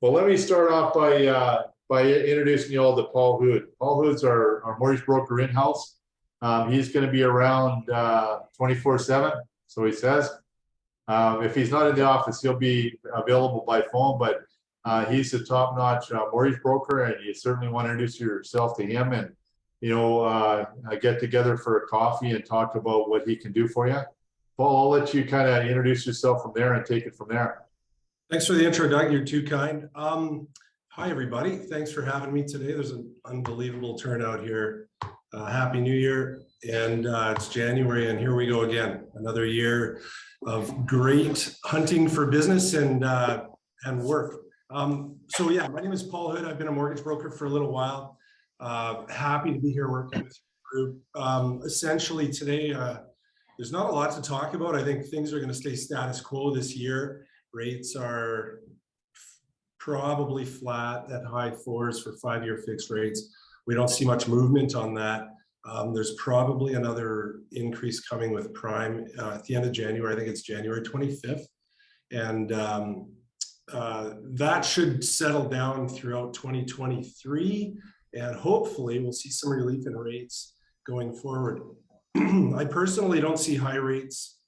Well, let me start off by introducing you all to Paul Houde. Paul Houde's our mortgage broker in-house. He's going to be around 24/7, so he says. If he's not in the office, he'll be available by phone, but he's a top-notch mortgage broker, and you certainly want to introduce yourself to him and, get together for a coffee and talk about what he can do for you. Paul, I'll let you kind of introduce yourself from there and take it from there. Thanks for the intro, Doug. You're too kind. Hi, everybody. Thanks for having me today. There's an unbelievable turnout here. Happy New Year. And it's January, and here we go again. Another year of great hunting for business and work. So yeah, my name is Paul Houde. I've been a mortgage broker for a little while. Happy to be here working with your group. Essentially today, there's not a lot to talk about. I think things are going to stay status quo this year. Rates are probably flat at high fours for 5-year fixed rates. We don't see much movement on that. There's probably another increase coming with prime at the end of January. I think it's January 25th. And that should settle down throughout 2023. And hopefully we'll see some relief in rates going forward. I personally don't see high rates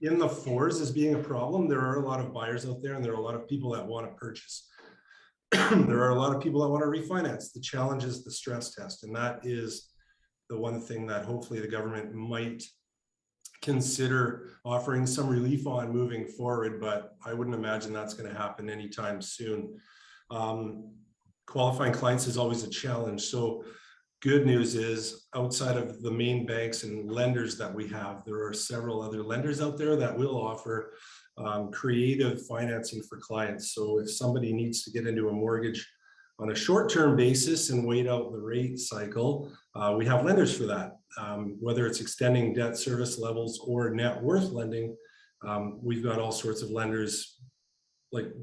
in the fours as being a problem. There are a lot of buyers out there, and there are a lot of people that want to purchase. There are a lot of people that want to refinance. The challenge is the stress test, and that is the one thing that hopefully the government might consider offering some relief on moving forward, but I wouldn't imagine that's going to happen anytime soon. Qualifying clients is always a challenge. So good news is, outside of the main banks and lenders that we have, there are several other lenders out there that will offer creative financing for clients. So if somebody needs to get into a mortgage on a short-term basis and wait out the rate cycle, we have lenders for that. Whether it's extending debt service levels or net worth lending, we've got all sorts of lenders, like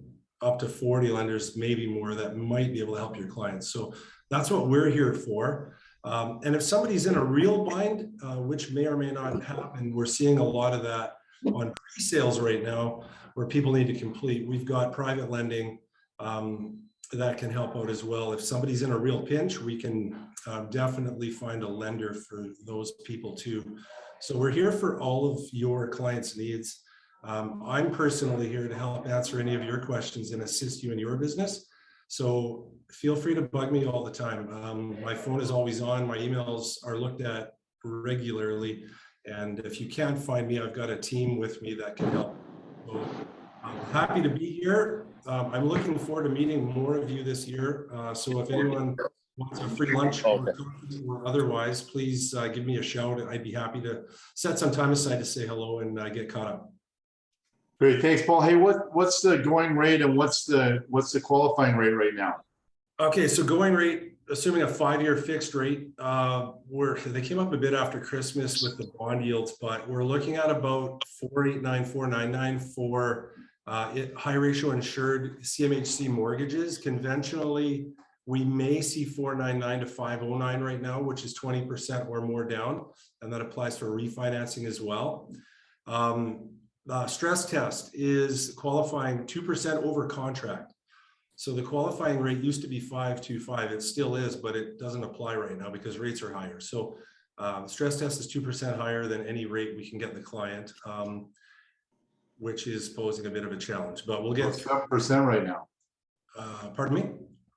up to 40 lenders, maybe more, that might be able to help your clients. So that's what we're here for. And if somebody's in a real bind, which may or may not happen, we're seeing a lot of that on pre-sales right now, where people need to complete. We've got private lending that can help out as well. If somebody's in a real pinch, we can definitely find a lender for those people too. So we're here for all of your clients' needs. I'm personally here to help answer any of your questions and assist you in your business. So feel free to bug me all the time. My phone is always on. My emails are looked at regularly. And if you can't find me, I've got a team with me that can help. So I'm happy to be here. I'm looking forward to meeting more of you this year. So if anyone wants a free lunch or otherwise, please give me a shout. I'd be happy to set some time aside to say hello and get caught up. Great, thanks, Paul. Hey, what's the going rate and what's the qualifying rate right now? Okay, so going rate, assuming a 5-year fixed rate, they came up a bit after Christmas with the bond yields, but we're looking at about 489, 499 for high ratio insured CMHC mortgages. Conventionally, we may see 499 to 509 right now, which is 20% or more down, and that applies for refinancing as well. Stress test is qualifying 2% over contract. So the qualifying rate used to be 525. It still is, but it doesn't apply right now because rates are higher. So stress test is 2% higher than any rate we can get the client, which is posing a bit of a challenge. But we'll get 7% right now. Pardon me?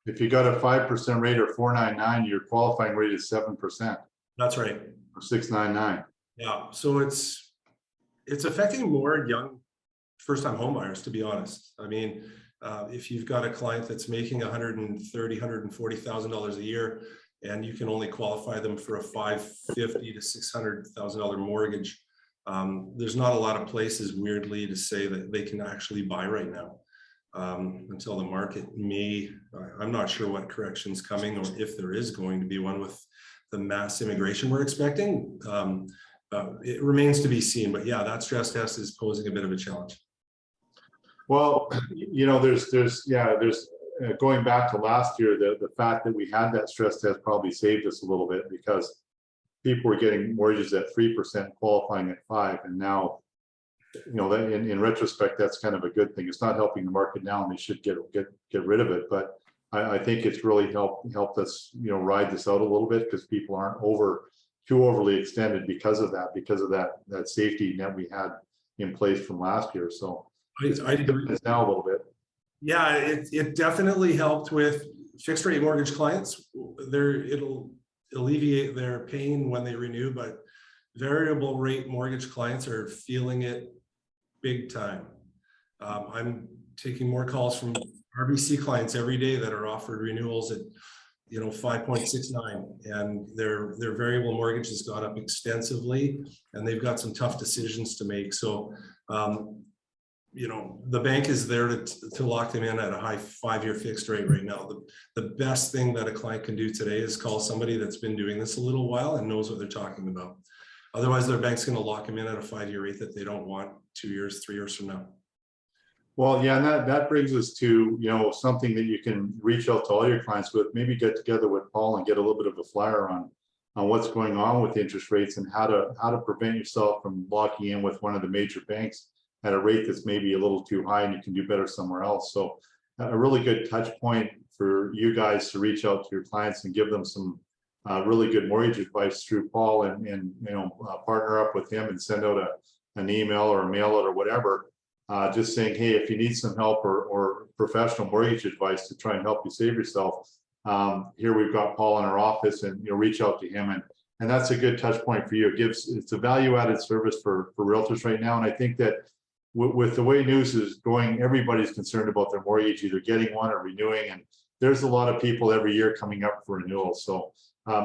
If you got a 5% rate or 499, your qualifying rate is 7%. That's right. Or 699. Yeah. So it's affecting more young first-time homebuyers, to be honest. I mean, if you've got a client that's making $130,000, $140,000 a year, and you can only qualify them for a $550,000 to $600,000 mortgage, there's not a lot of places, weirdly, to say that they can actually buy right now until the market may. I'm not sure what correction's coming, or if there is going to be one with the mass immigration we're expecting. It remains to be seen, but yeah, that stress test is posing a bit of a challenge. Well, there's going back to last year, the fact that we had that stress test probably saved us a little bit, because people were getting mortgages at 3%, qualifying at 5%, and now that in retrospect, that's kind of a good thing. It's not helping the market now, and they should get rid of it. But I think it's really helped us, ride this out a little bit, because people aren't too overly extended because of that safety net we had in place from last year. So I agree. It's now a little bit. Yeah, it definitely helped with fixed rate mortgage clients. It'll alleviate their pain when they renew, but variable rate mortgage clients are feeling it big time. I'm taking more calls from RBC clients every day that are offered renewals at 5.69, and their variable mortgage has gone up extensively, and they've got some tough decisions to make. So the bank is there to lock them in at a high 5-year fixed rate right now. The best thing that a client can do today is call somebody that's been doing this a little while and knows what they're talking about. Otherwise, their bank's going to lock them in at a 5-year rate that they don't want 2 years, 3 years from now. Well, yeah, and that brings us to something that you can reach out to all your clients with. Maybe get together with Paul and get a little bit of a flyer on what's going on with interest rates, and how to prevent yourself from locking in with one of the major banks at a rate that's maybe a little too high, and you can do better somewhere else. So a really good touch point for you guys to reach out to your clients and give them some really good mortgage advice through Paul, and partner up with him and send out an email or a mail out or whatever, just saying, hey, if you need some help or professional mortgage advice to try and help you save yourself, here we've got Paul in our office, and reach out to him, and that's a good touch point for you. It's a value-added service for realtors right now, and I think that with the way news is going, everybody's concerned about their mortgage, either getting one or renewing, and there's a lot of people every year coming up for renewal. So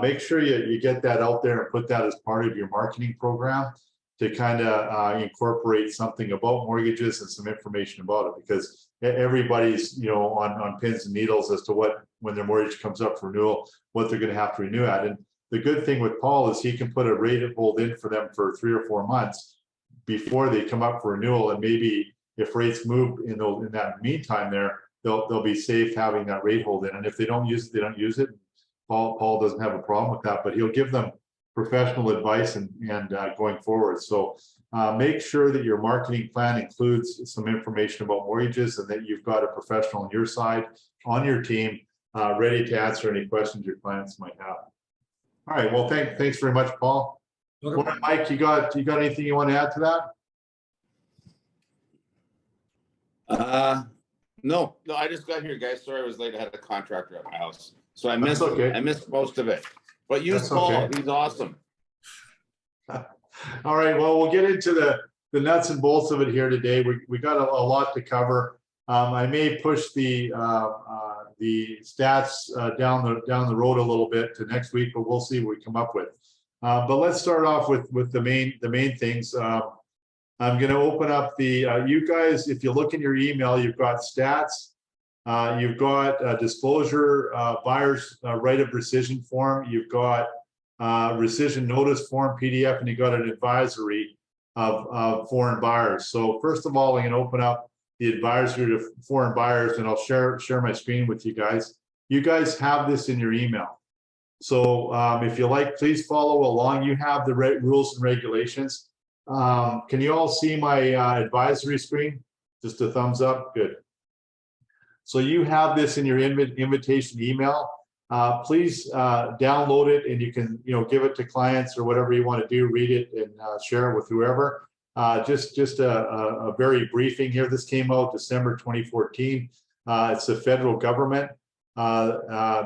make sure you get that out there and put that as part of your marketing program, to kind of incorporate something about mortgages and some information about it, because everybody's on pins and needles as to when their mortgage comes up for renewal, what they're going to have to renew at. And the good thing with Paul is he can put a rate hold in for them for 3 or 4 months before they come up for renewal, and maybe if rates move in that meantime, they'll be safe having that rate hold in. And if they don't use it, they don't use it. Paul doesn't have a problem with that, but he'll give them professional advice and going forward. So make sure that your marketing plan includes some information about mortgages, and that you've got a professional on your side, on your team, ready to answer any questions your clients might have. All right. Well, thanks very much, Paul. Okay. Mike, you got anything you want to add to that? No, I just got here, guys. Sorry I was late. I had a contractor at my house, so I missed most of it. But use Paul. Okay. He's awesome. All right. Well, we'll get into the nuts and bolts of it here today. We got a lot to cover. I may push the stats down the road a little bit to next week, but we'll see what we come up with. But let's start off with the main things. I'm going to open up you guys, if you look in your email, you've got stats, you've got disclosure, buyer's right of rescission form, you've got rescission notice form PDF, and you've got an advisory of foreign buyers. So first of all, I'm going to open up the advisory to foreign buyers, and I'll share my screen with you guys. You guys have this in your email. So if you like, please follow along. You have the rules and regulations. Can you all see my advisory screen? Just a thumbs up. Good. So you have this in your invitation email. Please download it, and you can give it to clients or whatever you want to do. Read it and share it with whoever. Just a very briefing here. This came out December 2014. It's the federal government.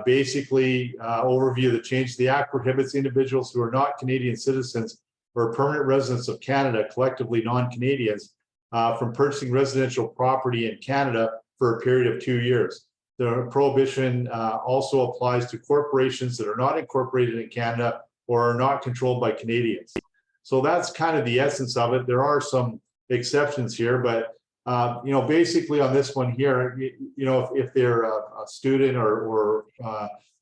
Basically, overview of the change. The act prohibits individuals who are not Canadian citizens or permanent residents of Canada, collectively non-Canadians, from purchasing residential property in Canada for a period of 2 years. The prohibition also applies to corporations that are not incorporated in Canada or are not controlled by Canadians. So that's kind of the essence of it. There are some exceptions here, but basically on this one here, if they're a student or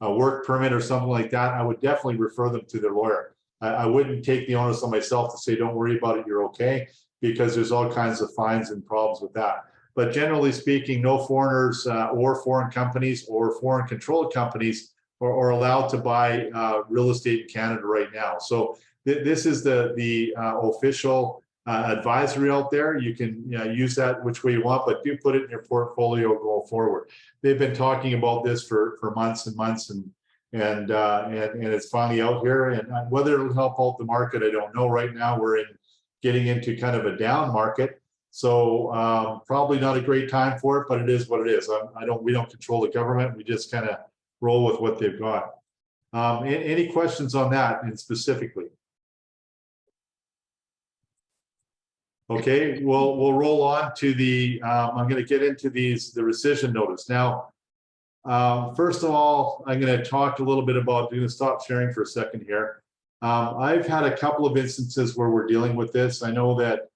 a work permit or something like that, I would definitely refer them to their lawyer. I wouldn't take the onus on myself to say, don't worry about it, you're okay, because there's all kinds of fines and problems with that. But generally speaking, no foreigners or foreign companies or foreign controlled companies are allowed to buy real estate in Canada right now. So this is the official advisory out there. You can use that which way you want, but do put it in your portfolio going forward. They've been talking about this for months and months, and it's finally out here. And whether it'll help out the market, I don't know. Right now, we're getting into kind of a down market, so probably not a great time for it, but it is what it is. We don't control the government. We just kind of roll with what they've got. Any questions on that and specifically? Okay, we'll roll on to the, I'm going to get into the rescission notice. Now, first of all, I'm going to talk a little bit about, I'm going to stop sharing for a second here. I've had a couple of instances where we're dealing with this. I know that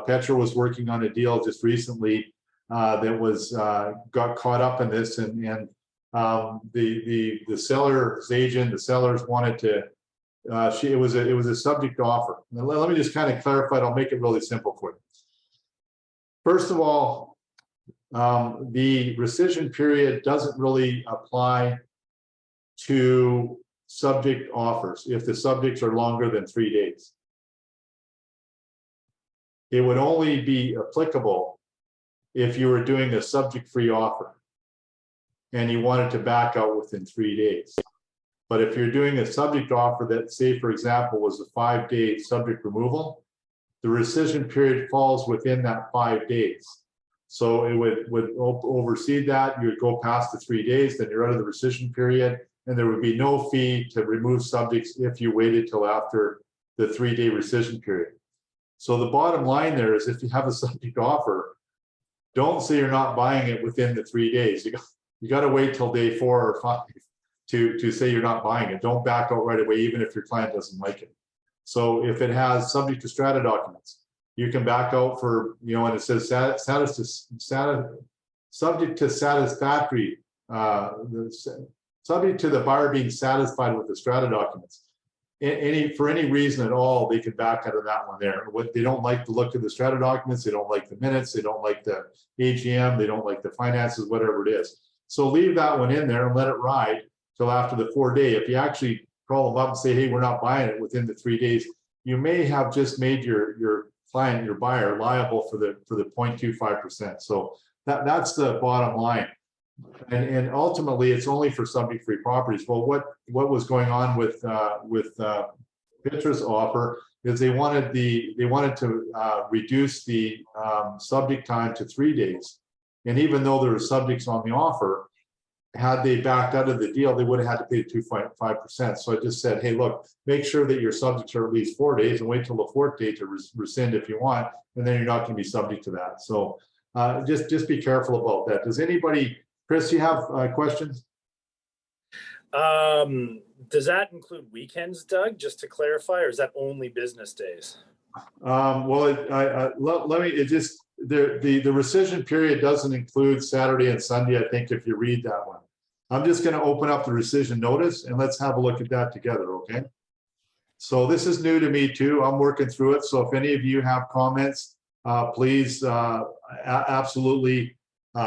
Petra was working on a deal just recently that was got caught up in this, and the seller's agent, the sellers wanted to, it was a subject offer. Now, let me just kind of clarify it. I'll make it really simple for you. First of all, the rescission period doesn't really apply to subject offers if the subjects are longer than 3 days. It would only be applicable if you were doing a subject-free offer and you wanted to back out within 3 days. But if you're doing a subject offer that, say, for example, was a 5-day subject removal, the rescission period falls within that 5 days. So it would oversee that. You would go past the 3 days, then you're out of the rescission period, and there would be no fee to remove subjects if you waited till after the 3-day rescission period. So the bottom line there is, if you have a subject offer, don't say you're not buying it within the 3 days. You got to wait till day 4 or 5 to say you're not buying it. Don't back out right away, even if your client doesn't like it. So if it has subject to strata documents, you can back out for, and it says subject to satisfactory, subject to the buyer being satisfied with the strata documents. For any reason at all, they can back out of that one there. What they don't like the look of the strata documents, they don't like the minutes, they don't like the AGM, they don't like the finances, whatever it is. So leave that one in there and let it ride till after the 4 day. If you actually call them up and say, hey, we're not buying it within the 3 days, you may have just made your client, your buyer, liable for the 0.25%. So that's the bottom line. And ultimately, it's only for subject-free properties. Well, what was going on with Petra's offer is they wanted to reduce the subject time to 3 days. And even though there were subjects on the offer, had they backed out of the deal, they would have had to pay 2.5%. So I just said, hey, look, make sure that your subjects are at least 4 days and wait till the 4th day to rescind if you want, and then you're not going to be subject to that. So just be careful about that. Does anybody, Chris, you have questions? Does that include weekends, Doug, just to clarify, or is that only business days? Well, the rescission period doesn't include Saturday and Sunday, I think, if you read that one. I'm just going to open up the rescission notice and let's have a look at that together, okay? So this is new to me too. I'm working through it. So if any of you have comments, please absolutely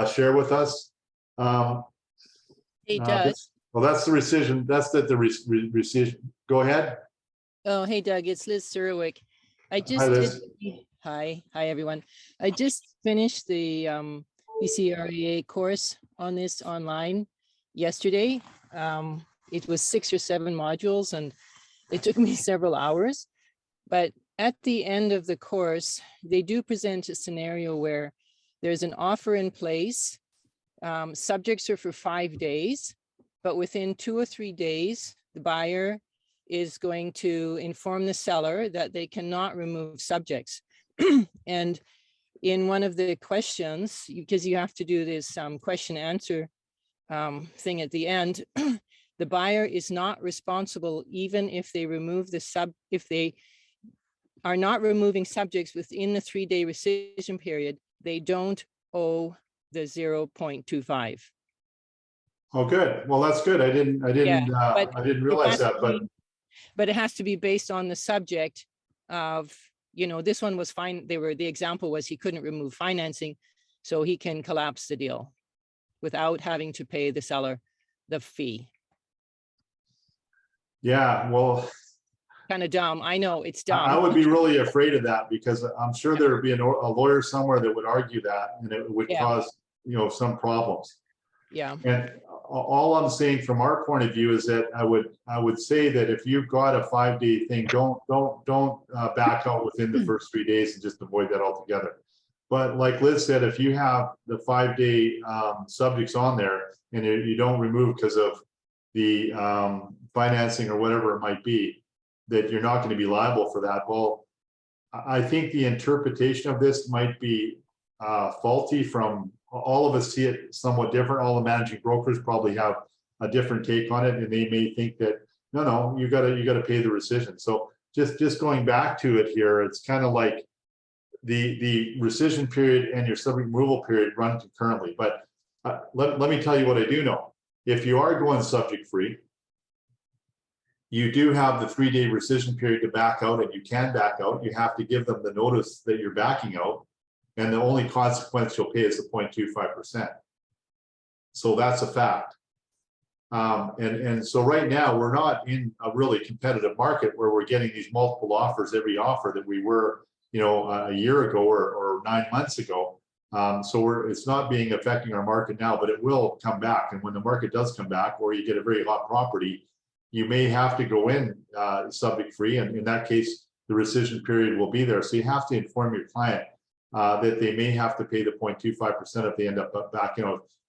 share with us. Hey, Doug. Well, that's the rescission. That's the rescission. Go ahead. Oh, hey, Doug. It's Liz Surwick. Hi, everyone. I just finished the BCREA course on this online yesterday. It was 6 or 7 modules and it took me several hours. But at the end of the course, they do present a scenario where there's an offer in place. Subjects are for 5 days, but within 2 or 3 days, the buyer is going to inform the seller that they cannot remove subjects. And in one of the questions, because you have to do this question answer thing at the end, the buyer is not responsible even if they remove if they are not removing subjects within the 3-day rescission period, they don't owe the 0.25. Oh, good. Well, that's good. I didn't realize that, but it has to be based on the subject of, this one was fine. The example was he couldn't remove financing, so he can collapse the deal without having to pay the seller the fee. Yeah, well, kind of dumb. I know it's I dumb. would be really afraid of that because I'm sure there would be a lawyer somewhere that would argue that, and it would Yeah. cause, some problems. Yeah. And all I'm saying from our point of view is that I would say that if you've got a 5-day thing, don't back out within the first 3 days and just avoid that altogether. But like Liz said, if you have the 5-day subjects on there and you don't remove because of the financing or whatever it might be, that you're not going to be liable for that. Well, I think the interpretation of this might be faulty from all of us see it somewhat different. All the managing brokers probably have a different take on it, and they may think that no, you gotta pay the rescission. So just going back to it here, it's kind of like the rescission period and your subject removal period run concurrently. But let me tell you what I do know. If you are going subject free, you do have the 3-day rescission period to back out, and you can back out. You have to give them the notice that you're backing out, and the only consequence you'll pay is the 0.25%. So that's a fact. And so right now we're not in a really competitive market where we're getting these multiple offers, every offer that we were, a year ago or 9 months ago. So it's not being affecting our market now, but it will come back. And when the market does come back, or you get a very hot property, you may have to go in subject free, and in that case, the rescission period will be there. So you have to inform your client that they may have to pay the 0.25% if they end up back.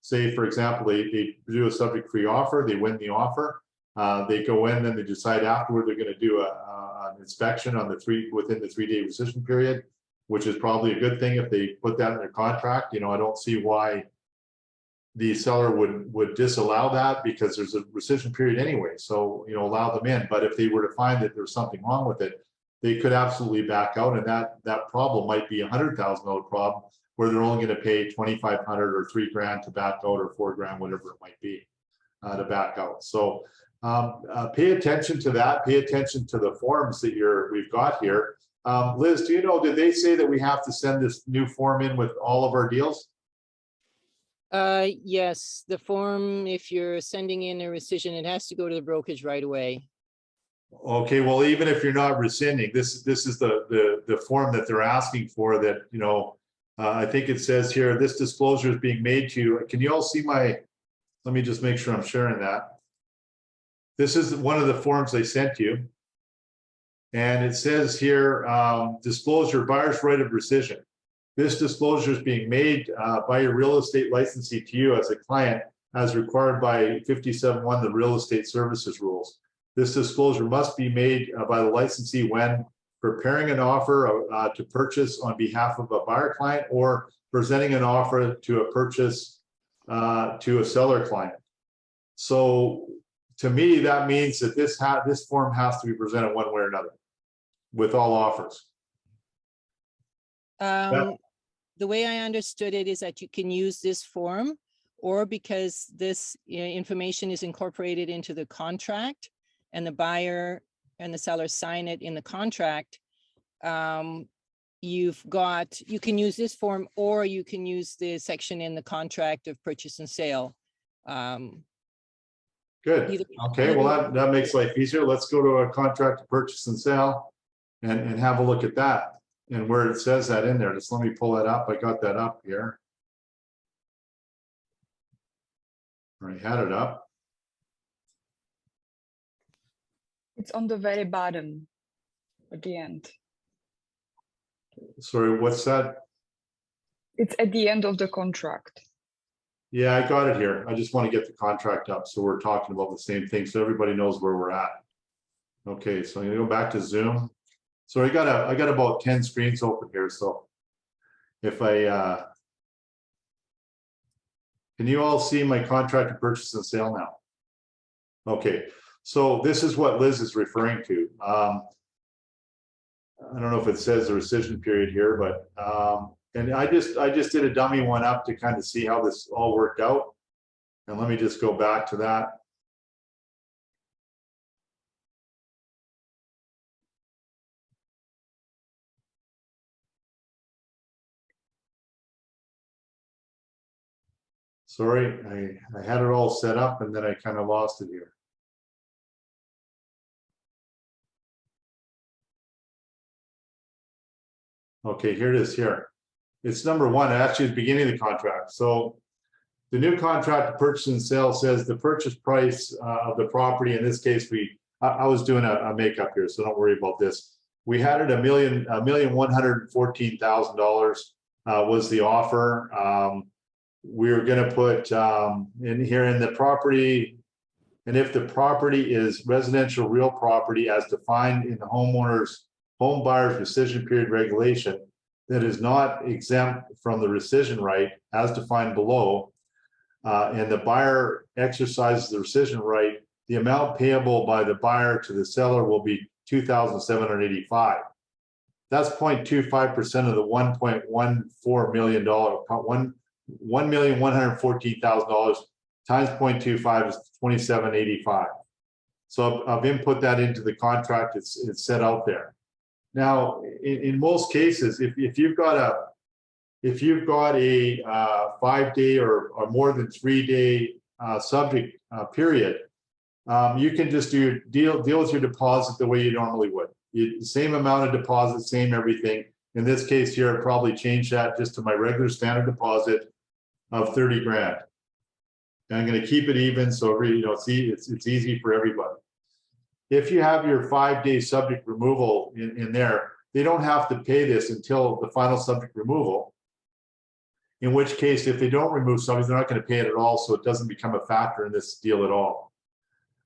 Say for example, they do a subject free offer, they win the offer, they go in, then they decide afterward they're going to do an inspection on within the 3-day rescission period, which is probably a good thing if they put that in their contract. I don't see why the seller would disallow that, because there's a rescission period anyway. So, allow them in. But if they were to find that there's something wrong with it, they could absolutely back out, and that problem might be $100,000 problem where they're only going to pay $2,500 or $3,000 to back out, or $4,000, whatever it might be, to back out. So pay attention to that. Pay attention to the forms that we've got here. Liz, do you know, did they say that we have to send this new form in with all of our deals? Yes, the form, if you're sending in a rescission, it has to go to the brokerage right away. Okay, well, even if you're not rescinding, this is the form that they're asking for, that, I think it says here, this disclosure is being made to you. Can you all see let me just make sure I'm sharing that. This is one of the forms they sent you. And it says here, disclosure, buyer's right of rescission. This disclosure is being made by your real estate licensee to you as a client, as required by 57.1, the real estate services rules. This disclosure must be made by the licensee when preparing an offer to purchase on behalf of a buyer client, or presenting an offer to a purchase to a seller client. So to me, that means that this form has to be presented one way or another with all offers. The way I understood it is that you can use this form, or because this information is incorporated into the contract and the buyer and the seller sign it in the contract, you can use this form, or you can use the section in the contract of purchase and sale. Good. Okay, well, that makes life easier. Let's go to a contract of purchase and sale and have a look at that, and where it says that in there. Just let me pull that up. I got that up here. I had it up. It's on the very bottom at the end. Sorry, what's that? It's at the end of the contract. Yeah, I got it here. I just want to get the contract up so we're talking about the same thing, so everybody knows where we're at. Okay, so I'm gonna go back to Zoom. So I got about 10 screens open here. So if can you all see my contract of purchase and sale now? Okay, so this is what Liz is referring to. I don't know if it says the rescission period here, but and I just did a dummy one up to kind of see how this all worked out. And let me just go back to that. Sorry, I had it all set up and then I kind of lost it here. Okay, here it is here. It's number one, actually, at the beginning of the contract. So the new contract to purchase and sale says the purchase price of the property, in this case, I was doing a makeup here, so don't worry about this. We had it $1,114,000 was the offer. We were going to put in here in the property, and if the property is residential real property as defined in the home buyer's rescission period regulation that is not exempt from the rescission right as defined below, and the buyer exercises the rescission right, the amount payable by the buyer to the seller will be $2,785. That's 0.25% of the $1.14 million, $1,114,000 times 0.25 is $2,785. So I've input that into the contract. It's set out there. Now, in most cases, if you've got a 5-day or more than 3-day subject period, you can just deal with your deposit the way you normally would. Same amount of deposit, same everything. In this case here, I'd probably change that just to my regular standard deposit of 30 grand. And I'm going to keep it even, so see, it's easy for everybody. If you have your 5-day subject removal in there, they don't have to pay this until the final subject removal. In which case, if they don't remove somebody, they're not going to pay it at all, so it doesn't become a factor in this deal at all.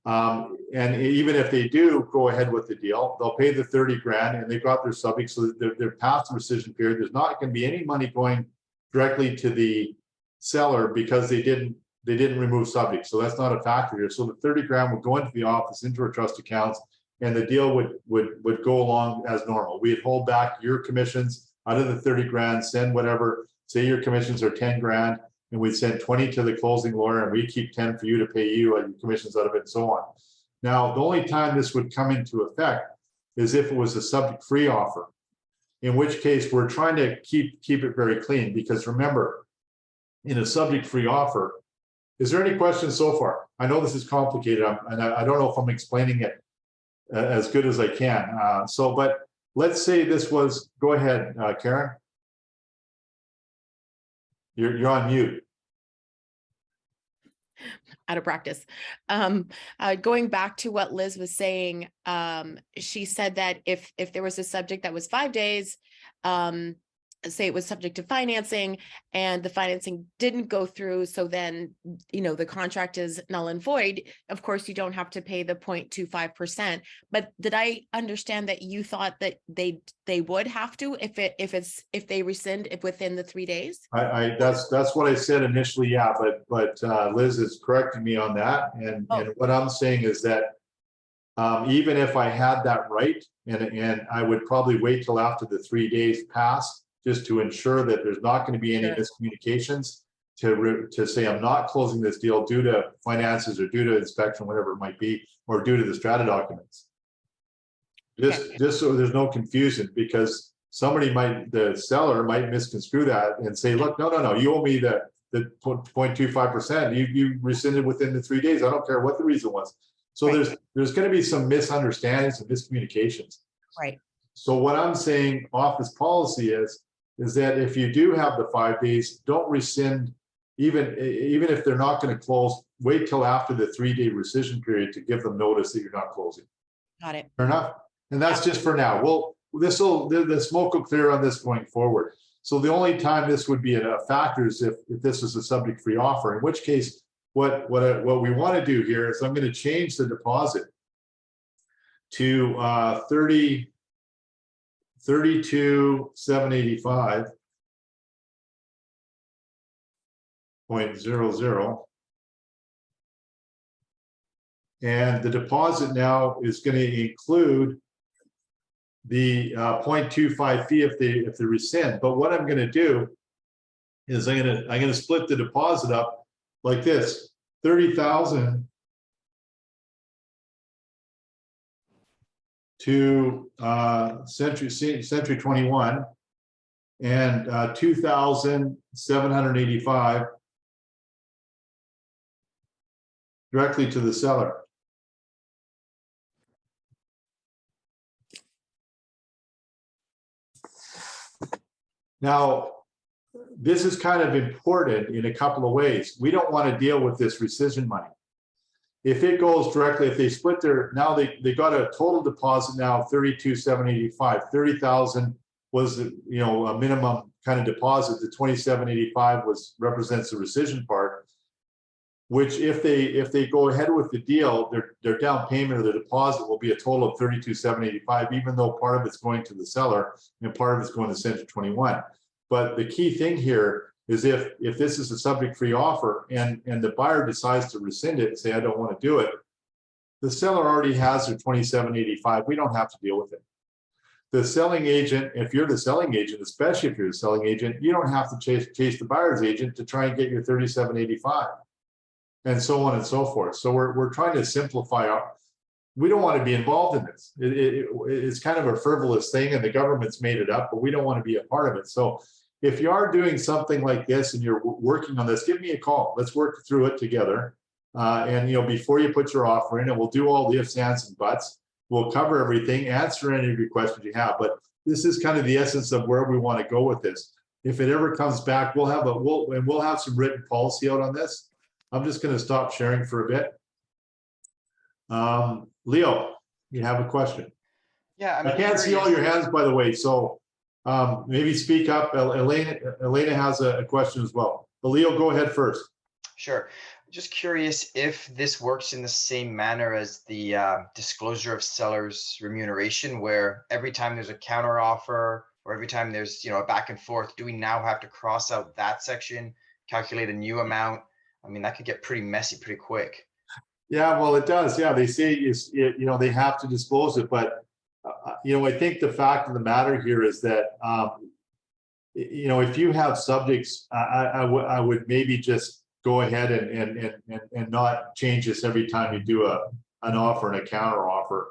And even if they do go ahead with the deal, they'll pay the 30 grand and they've got their subject, so they're past the rescission period. There's not going to be any money going directly to the seller because they didn't remove subject. So that's not a factor here. So the 30 grand would go into the office, into our trust accounts, and the deal would go along as normal. We'd hold back your commissions out of the 30 grand, send whatever, say your commissions are 10 grand, and we'd send 20 to the closing lawyer, and we keep 10 for you to pay you and commissions out of it, and so on. Now, the only time this would come into effect is if it was a subject-free offer, in which case we're trying to keep it very clean, because remember, in a subject-free offer, is there any questions so far? I know this is complicated, and I don't know if I'm explaining it as good as I can. But let's say this was, go ahead, Karen. You're on mute. Out of practice. Going back to what Liz was saying, she said that if there was a subject that was 5 days, say it was subject to financing and the financing didn't go through, so then the contract is null and void. Of course, you don't have to pay the 0.25%. But did I understand that you thought that they would have to if they rescind it within the 3 days? That's what I said initially, yeah. But Liz is correcting me on that, and what I'm saying is that even if I had that right, and I would probably wait till after the 3 days pass, just to ensure that there's not going to be any miscommunications, to say I'm not closing this deal due to finances or due to inspection, whatever it might be, or due to the strata documents. Just so there's no confusion, because the seller might misconstrue that and say, look, no, you owe me the 0.25%. You rescinded within the 3 days. I don't care what the reason was. So there's going to be some misunderstandings and miscommunications. Right. So what I'm saying off this policy is that if you do have the 5 days, don't rescind, even if they're not going to close, wait till after the 3-day rescission period to give them notice that you're not closing. Got it. Fair enough. And that's just for now. Well, the smoke will clear on this going forward. So the only time this would be a factor is if this is a subject-free offer, in which case what we want to do here is I'm going to change the deposit to 32,785.00, and the deposit now is going to include the 0.25 fee if they rescind. But what I'm going to do is I'm going to split the deposit up like this: 30,000 to Century 21, and 2,785 directly to the seller. Now, this is kind of important in a couple of ways. We don't want to deal with this rescission money. If it goes directly, if they split their, now they got a total deposit now of 32,785, 30,000 was, you know, a minimum kind of deposit. The 2785 represents the rescission part, which if they go ahead with the deal, their down payment or the deposit will be a total of 32,785, even though part of it's going to the seller and part of it's going to Century 21. But the key thing here is if this is a subject-free offer and the buyer decides to rescind it and say, I don't want to do it, the seller already has their 2785. We don't have to deal with it. The selling agent, if you're the selling agent, especially if you're the selling agent, you don't have to chase the buyer's agent to try and get your 3785, and so on and so forth. So we're trying to simplify we don't want to be involved in this. It's kind of a frivolous thing, and the government's made it up, but we don't want to be a part of it. So if you are doing something like this and you're working on this, give me a call. Let's work through it together. And, you know, before you put your offer in, and we'll do all the ifs, ands, and buts. We'll cover everything, answer any of your questions you have. But this is kind of the essence of where we want to go with this. If it ever comes back, we'll have some written policy out on this. I'm just going to stop sharing for a bit. Leo, you have a question? Yeah, I can't see all your hands, by the way. So maybe speak up. Elena has a question as well. But Leo, go ahead first. Sure. Just curious if this works in the same manner as the disclosure of seller's remuneration, where every time there's a counter offer or every time there's, you know, a back and forth, do we now have to cross out that section, calculate a new amount? I mean, that could get pretty messy pretty quick. Yeah, well, it does. Yeah, they say you know, they have to disclose it, but you know, I think the fact of the matter here is that you know, if you have subjects, I would maybe just go ahead and not change this every time you do an offer and a counter offer.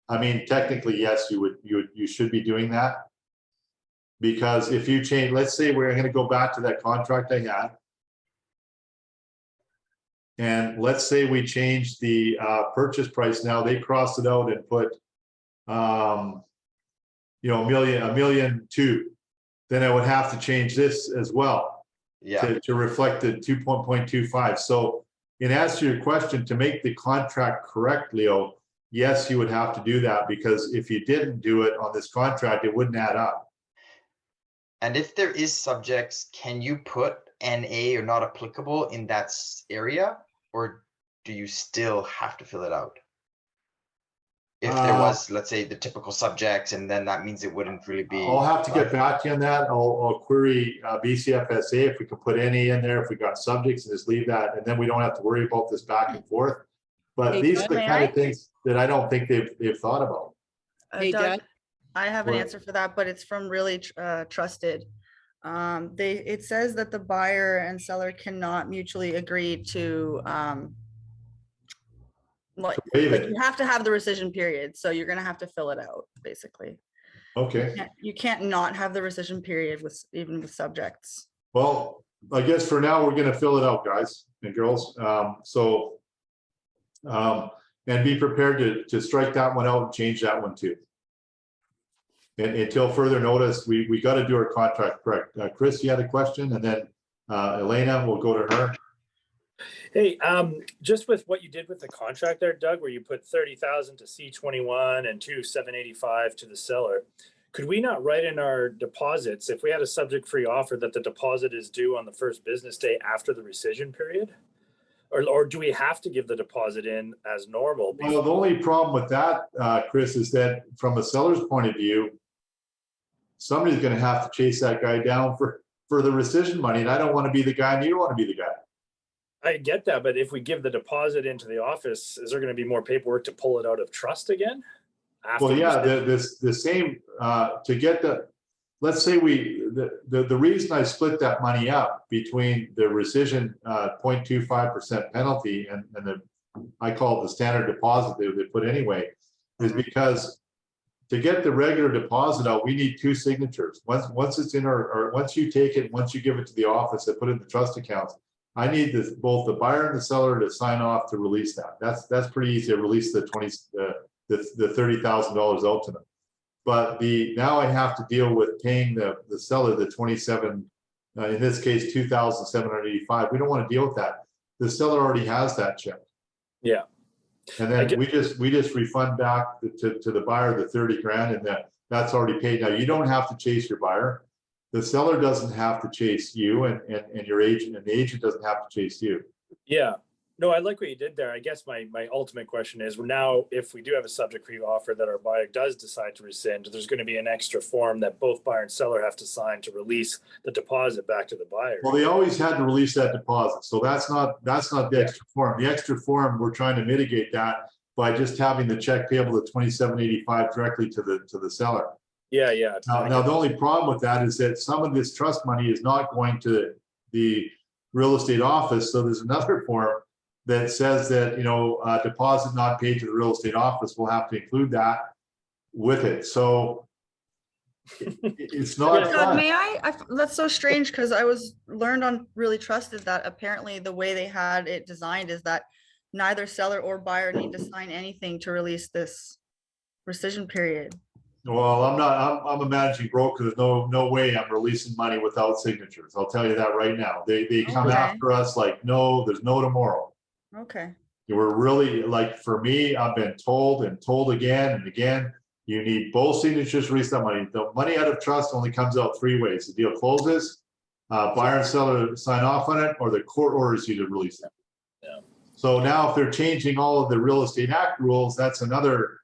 I mean, technically, yes, you should be doing that, because if you change, let's say we're going to go back to that contract I had, and let's say we change the purchase price. Now they crossed it out and put you know, $1.2 million, then I would have to change this as well. Yeah. To reflect the 2.25. So in answer to your question, to make the contract correct, Leo, yes, you would have to do that, because if you didn't do it on this contract, it wouldn't add up. And if there is subjects, can you put NA or not applicable in that area, or do you still have to fill it out? If there was, let's say, the typical subjects, and then that means it wouldn't really be. I'll have to get back to you on that. I'll query BCFSA if we can put any in there, if we got subjects, and just leave that, and then we don't have to worry about this back and forth. But these are the kind of things that I don't think they've thought about. Hey, Doug, Doug? I have an answer for that, but it's from really trusted. It says that the buyer and seller cannot mutually agree to like you have to have the rescission period, so you're gonna have to fill it out, basically. Okay. You can't not have the rescission period with even with subjects. Well, I guess for now we're gonna fill it out, guys and girls. And be prepared to strike that one out and change that one too. And until further notice, we got to do our contract correct. Chris, you had a question, and then Elena, we'll go to her. Hey, just with what you did with the contract there, Doug, where you put 30,000 to C21 and 2,785 to the seller, could we not write in our deposits, if we had a subject-free offer, that the deposit is due on the first business day after the rescission period? Or do we have to give the deposit in as normal? Well, the only problem with that, Chris, is that from a seller's point of view, somebody's going to have to chase that guy down for the rescission money, and I don't want to be the guy, and you don't want to be the guy. I get that, but if we give the deposit into the office, is there going to be more paperwork to pull it out of trust again? Well, yeah, the same to get the. Let's say the reason I split that money up between the rescission 0.25% penalty and the, I call it the standard deposit they put anyway, is because to get the regular deposit out, we need two signatures. Once it's in or once you take it, once you give it to the office and put it in the trust accounts, I need both the buyer and the seller to sign off to release that. That's pretty easy to release the $30,000 out to them. But now I have to deal with paying the seller the 27, in this case, 2,785. We don't want to deal with that. The seller already has that check. Yeah. And then we just refund back to the buyer the 30 grand, and that's already paid. Now you don't have to chase your buyer. The seller doesn't have to chase you, and your agent, and the agent doesn't have to chase you. Yeah. No, I like what you did there. I guess my ultimate question is, now, if we do have a subject free offer that our buyer does decide to rescind, there's going to be an extra form that both buyer and seller have to sign to release the deposit back to the buyer. Well, they always had to release that deposit, so that's not the extra form. The extra form, we're trying to mitigate that by just having the check payable to 2785 directly to the seller. Yeah, yeah. Now the only problem with that is that some of this trust money is not going to the real estate office. So there's another form that says that, deposit not paid to the real estate office, will have to include that with it. So it's not fun. May I that's so strange, because I learned on Really Trusted that apparently the way they had it designed is that neither seller or buyer need to sign anything to release this rescission period. Well, I'm a managing broker. There's no way I'm releasing money without signatures. I'll tell you that right now. They come after us like, no, there's no tomorrow. Okay. We're really, like, for me, I've been told and told again and again, you need both signatures to release that money. The money out of trust only comes out 3 ways. The deal closes, buyer and seller sign off on it, or the court orders you to release it. Yeah. So now if they're changing all of the Real Estate Act rules, that's another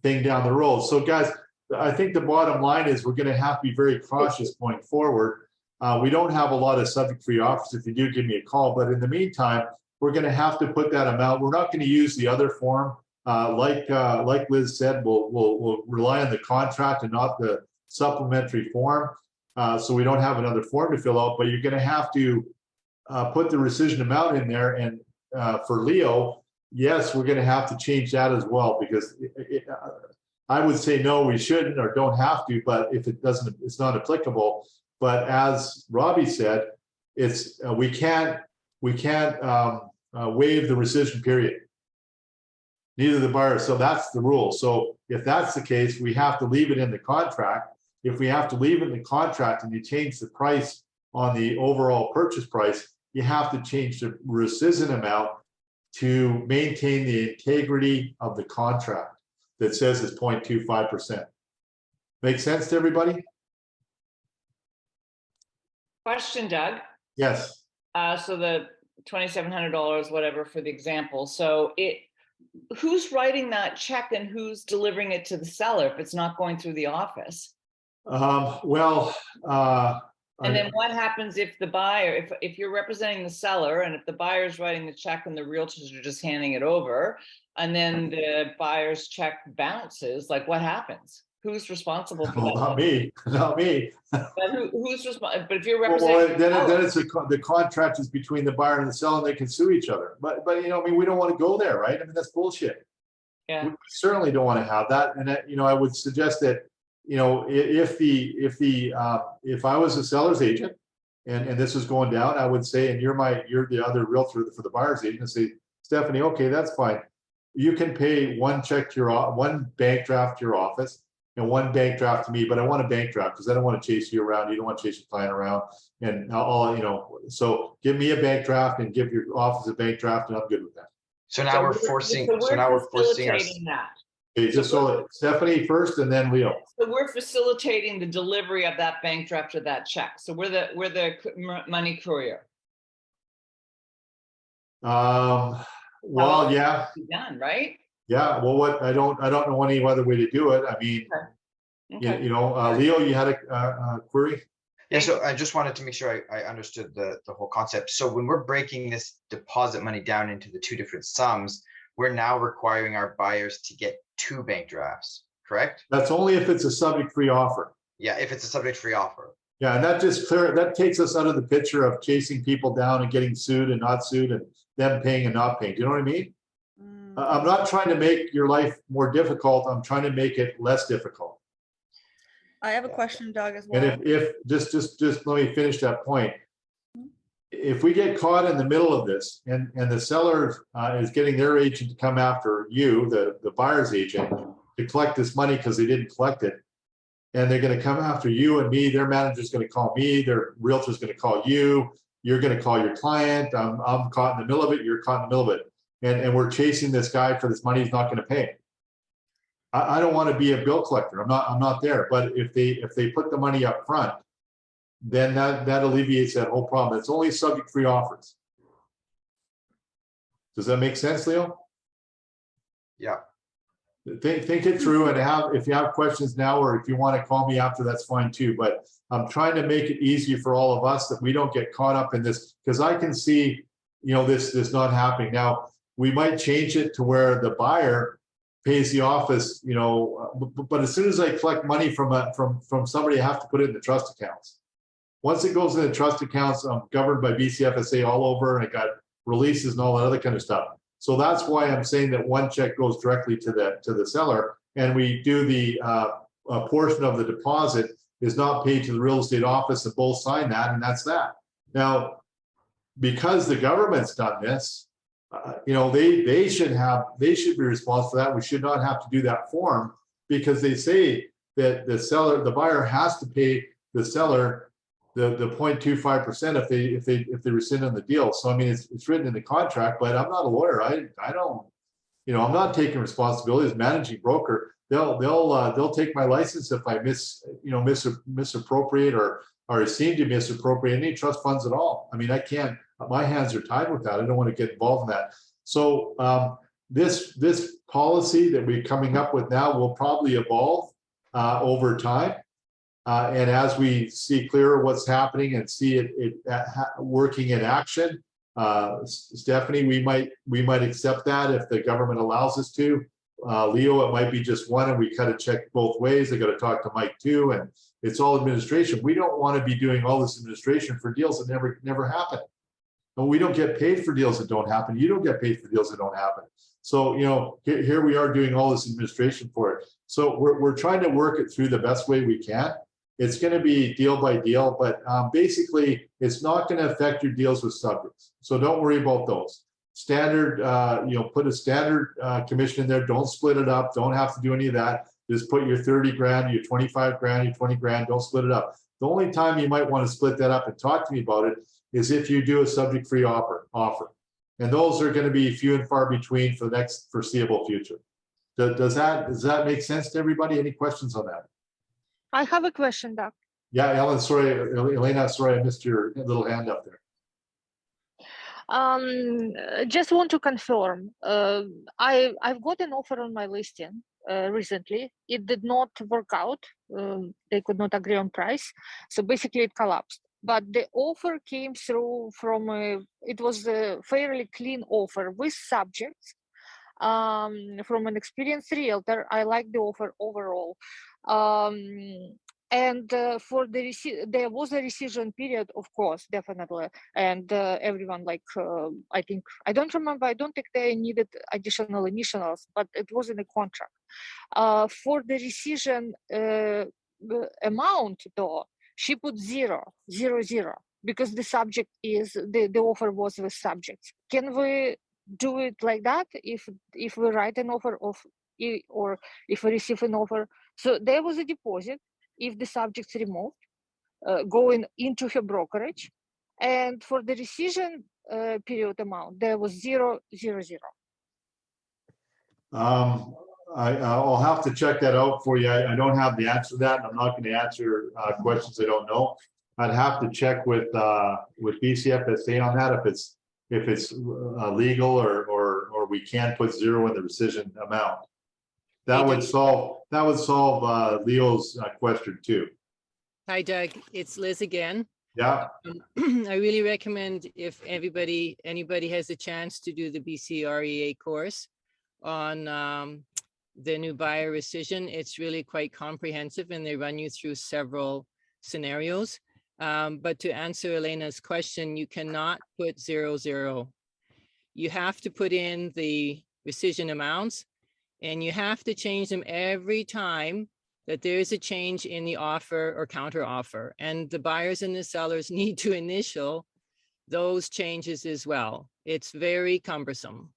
thing down the road. So guys, I think the bottom line is we're going to have to be very cautious going forward. We don't have a lot of subject free offers. If you do, give me a call. But in the meantime, we're going to have to put that amount. We're not going to use the other form. Like Liz said, we'll rely on the contract and not the supplementary form. So we don't have another form to fill out, but you're going to have to put the rescission amount in there. And for Leo, yes, we're going to have to change that as well, because I would say no, we shouldn't or don't have to, but if it doesn't, it's not applicable. But as Robbie said, it's we can't waive the rescission period. Neither the buyer. So that's the rule. So if that's the case, we have to leave it in the contract. If we have to leave it in the contract and you change the price on the overall purchase price, you have to change the rescission amount to maintain the integrity of the contract that says it's 0.25%. Make sense to everybody? Question, Doug. Yes. So the $2,700, whatever, for the example. So who's writing that check and who's delivering it to the seller if it's not going through the office? And then what happens if the buyer, if you're representing the seller and if the buyer's writing the check and the realtors are just handing it over, and then the buyer's check bounces, like what happens? Who's responsible for that? Not me, not me. But who's responsible? But if you're representing, then it's the contract is between the buyer and the seller, and they can sue each other. But we don't want to go there, right? I mean, that's bullshit. Yeah. We certainly don't want to have that. And I would suggest that if I was a seller's agent and this is going down, I would say, and you're the other realtor for the buyer's agent, and say, Stephanie, okay, that's fine. You can pay one check to one bank draft to your office and one bank draft to me, but I want a bank draft because I don't want to chase you around. You don't want to chase your client around, and so give me a bank draft and give your office a bank draft, and I'm good with that. So now we're forcing. So now we're forcing us. that. Okay, just so Stephanie first, and then Leo. So we're facilitating the delivery of that bank draft or that check. So we're the money courier. Well, yeah. Done, right? Yeah. Well, I don't know any other way to do it. I mean, Okay. Leo, you had a query? Yeah, so I just wanted to make sure I understood the whole concept. So when we're breaking this deposit money down into the two different sums, we're now requiring our buyers to get 2 bank drafts, correct? That's only if it's a subject-free offer. Yeah, if it's a subject-free offer. Yeah, and that takes us out of the picture of chasing people down and getting sued and not sued and them paying and not paying. Do you know what I mean? I'm not trying to make your life more difficult. I'm trying to make it less difficult. I have a question, Doug, as well. And if just let me finish that point. If we get caught in the middle of this and the seller is getting their agent to come after you, the buyer's agent, to collect this money because they didn't collect it. And they're going to come after you and me. Their manager's going to call me. Their realtor's going to call you. You're going to call your client. I'm caught in the middle of it. You're caught in the middle of it. And we're chasing this guy for this money he's not going to pay. I don't want to be a bill collector. I'm not there. But if they put the money up front, then that alleviates that whole problem. It's only subject free offers. Does that make sense, Leo? Yeah. Think it through, and if you have questions now, or if you want to call me after, that's fine too. But I'm trying to make it easy for all of us that we don't get caught up in this, because I can see, this not happening. Now, we might change it to where the buyer pays the office, but as soon as I collect money from somebody, I have to put it in the trust accounts. Once it goes in the trust accounts, I'm governed by BCFSA all over, and I got releases and all that other kind of stuff. So that's why I'm saying that one check goes directly to the seller, and we do a portion of the deposit is not paid to the real estate office, and both sign that, and that's that. Now, because the government's done this, they should be responsible for that. We should not have to do that form, because they say that the buyer has to pay the seller the 0.25% if they rescind on the deal. So I mean, it's written in the contract, but I'm not a lawyer. I don't, I'm not taking responsibility as managing broker. They'll take my license if I misappropriate or seem to misappropriate any trust funds at all. I mean, I can't. My hands are tied with that. I don't want to get involved in that. So this policy that we're coming up with now will probably evolve over time. And as we see clearer what's happening and see it working in action, Stephanie, we might accept that if the government allows us to. Leo, it might be just one, and we cut a check both ways. I got to talk to Mike too, and it's all administration. We don't want to be doing all this administration for deals that never happen. And we don't get paid for deals that don't happen. You don't get paid for deals that don't happen. So here we are doing all this administration for it. So we're trying to work it through the best way we can. It's going to be deal by deal, but basically it's not going to affect your deals with subjects. So don't worry about those. Standard, put a standard commission in there. Don't split it up. Don't have to do any of that. Just put your 30 grand, your 25 grand, your 20 grand. Don't split it up. The only time you might want to split that up and talk to me about it is if you do a subject free offer. And those are going to be few and far between for the next foreseeable future. Does that make sense to everybody? Any questions on that? I have a question, Doug. Yeah, Ellen, sorry, Elena, sorry, I missed your little hand up there. Just want to confirm. I've got an offer on my listing recently. It did not work out. They could not agree on price, so basically it collapsed. But the offer came through from it was a fairly clean offer with subjects from an experienced realtor. I like the offer overall. And for the there was a rescission period, of course, definitely, and everyone I think I don't remember. I don't think they needed additional initials, but it was in the contract. For the rescission amount, though, she put 0, because the subject is the offer was with subjects. Can we do it like that if we write an offer or if we receive an offer? So there was a deposit if the subject's removed, going into her brokerage, and for the rescission period amount, there was 0. I'll have to check that out for you. I don't have the answer to that. I'm not going to answer questions I don't know. I'd have to check with BCFSA on that if it's legal or we can put 0 in the rescission amount. That would solve Leo's question too. Hi, Doug. It's Liz again. Yeah. I really recommend if anybody has a chance to do the BCREA course on the new buyer rescission. It's really quite comprehensive, and they run you through several scenarios. But to answer Elena's question, you cannot put 0. You have to put in the rescission amounts, and you have to change them every time that there is a change in the offer or counter offer. And the buyers and the sellers need to initial those changes as well. It's very cumbersome.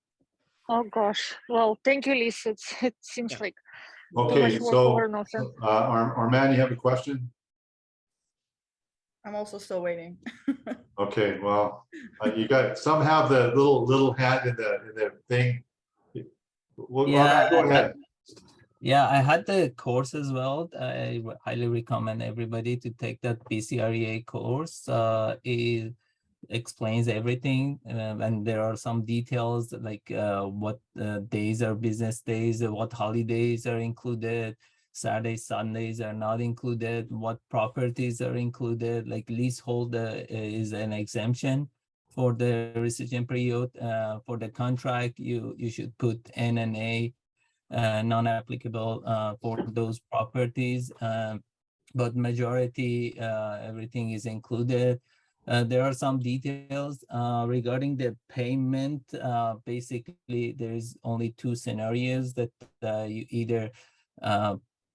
Oh gosh. Well, thank you, Liz. It seems like Okay, much work so, over nothing. Armand, you have a question? I'm also still waiting. Okay, well, you got, some have the little hat in the thing. Well, Armand, go ahead. Yeah, I had the course as well. I highly recommend everybody to take that BCREA course. It explains everything, and there are some details like what days are business days, what holidays are included, Saturdays, Sundays are not included, what properties are included, like leasehold is an exemption for the rescission period. For the contract, you should put N and A non-applicable for those properties, but majority everything is included. There are some details regarding the payment. Basically, there's only two scenarios that you either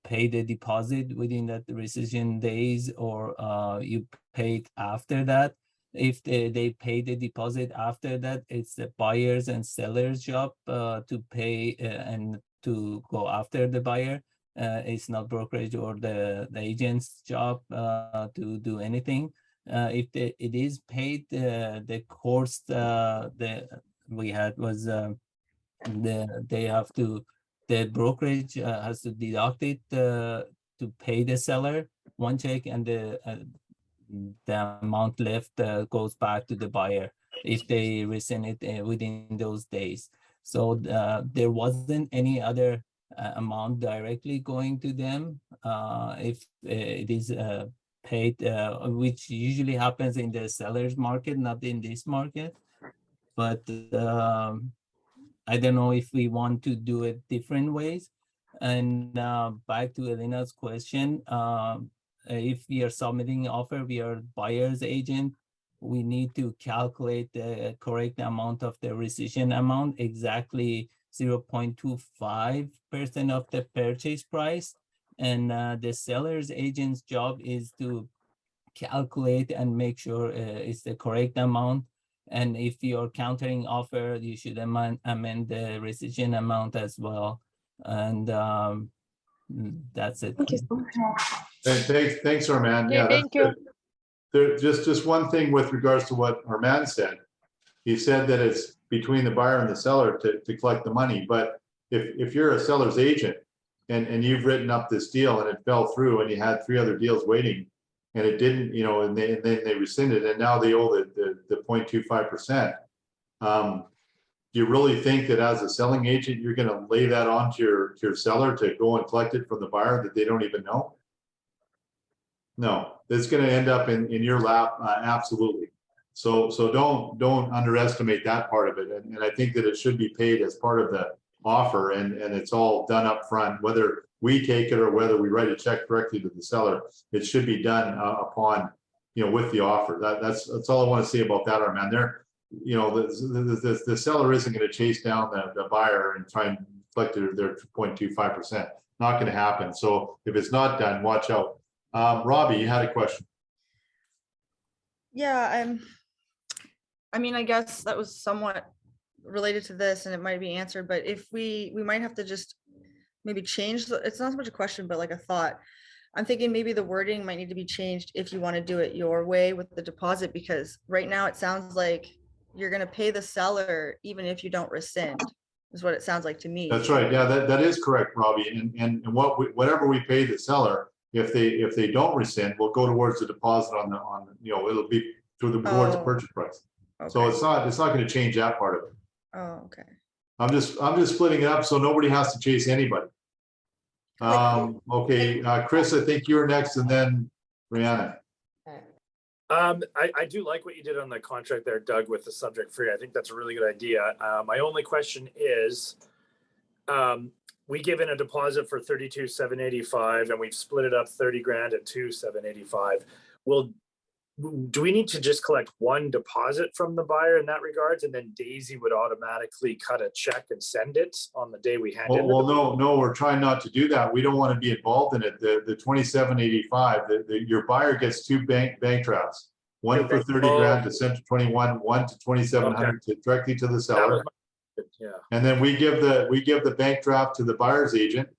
pay the deposit within that rescission days, or you pay it after that. If they pay the deposit after that, it's the buyers and sellers job to pay and to go after the buyer. It's not brokerage or the agent's job to do anything. If it is paid, the course we had was they have to, the brokerage has to deduct it to pay the seller one check, and the amount left goes back to the buyer if they rescind it within those days. So there wasn't any other amount directly going to them if it is paid, which usually happens in the seller's market, not in this market. But I don't know if we want to do it different ways. And back to Elena's question, if we are submitting an offer, we are buyer's agent, we need to calculate the correct amount of the rescission amount, exactly 0.25% of the purchase price. And the seller's agent's job is to calculate and make sure it's the correct amount. And if you're countering offer, you should amend the rescission amount as well. And that's it. Thank you so much. Thanks, Armand. Yeah, That's thank you. good. There, just one thing with regards to what Armand said. He said that it's between the buyer and the seller to collect the money. But if you're a seller's agent and you've written up this deal and it fell through and you had 3 other deals waiting and it didn't, you know, and then they rescinded and now they owe the 0.25%. Do you really think that as a selling agent, you're going to lay that onto your seller to go and collect it from the buyer that they don't even know? No, it's going to end up in your lap, absolutely. So don't underestimate that part of it. And I think that it should be paid as part of the offer, and it's all done up front, whether we take it or whether we write a check directly to the seller. It should be done upon, you know, with the offer. That's all I want to say about that, Armand. There, you know, the seller isn't going to chase down the buyer and try and collect their 0.25%. Not going to happen. So if it's not done, watch out. Robbie, you had a question. Yeah, I mean, I guess that was somewhat related to this and it might be answered, but if we might have to just maybe change it's not so much a question, but like a thought. I'm thinking maybe the wording might need to be changed if you want to do it your way with the deposit, because right now it sounds like you're going to pay the seller even if you don't rescind, is what it sounds like to me. That's right. Yeah, that is correct, Robbie. And whatever we pay the seller, if they don't rescind, will go towards the deposit on you know, it'll be towards the purchase price. Okay. So it's not going to change that part of it. Oh, okay. I'm just splitting it up so nobody has to chase anybody. Okay, Chris, I think you're next, and then Brianna. I do like what you did on the contract there, Doug, with the subject free. I think that's a really good idea. My only question is, we give in a deposit for $32,785 and we've split it up 30 grand at $2,785. Do we need to just collect one deposit from the buyer in that regards, and then Daisy would automatically cut a check and send it on the day we hand in? Well, no, we're trying not to do that. We don't want to be involved in it. The $2,785, your buyer gets 2 bank drafts, one for 30 grand to send to 21, one to 2,700 directly to the seller. Yeah. And then we give the bank draft to the buyer's agent,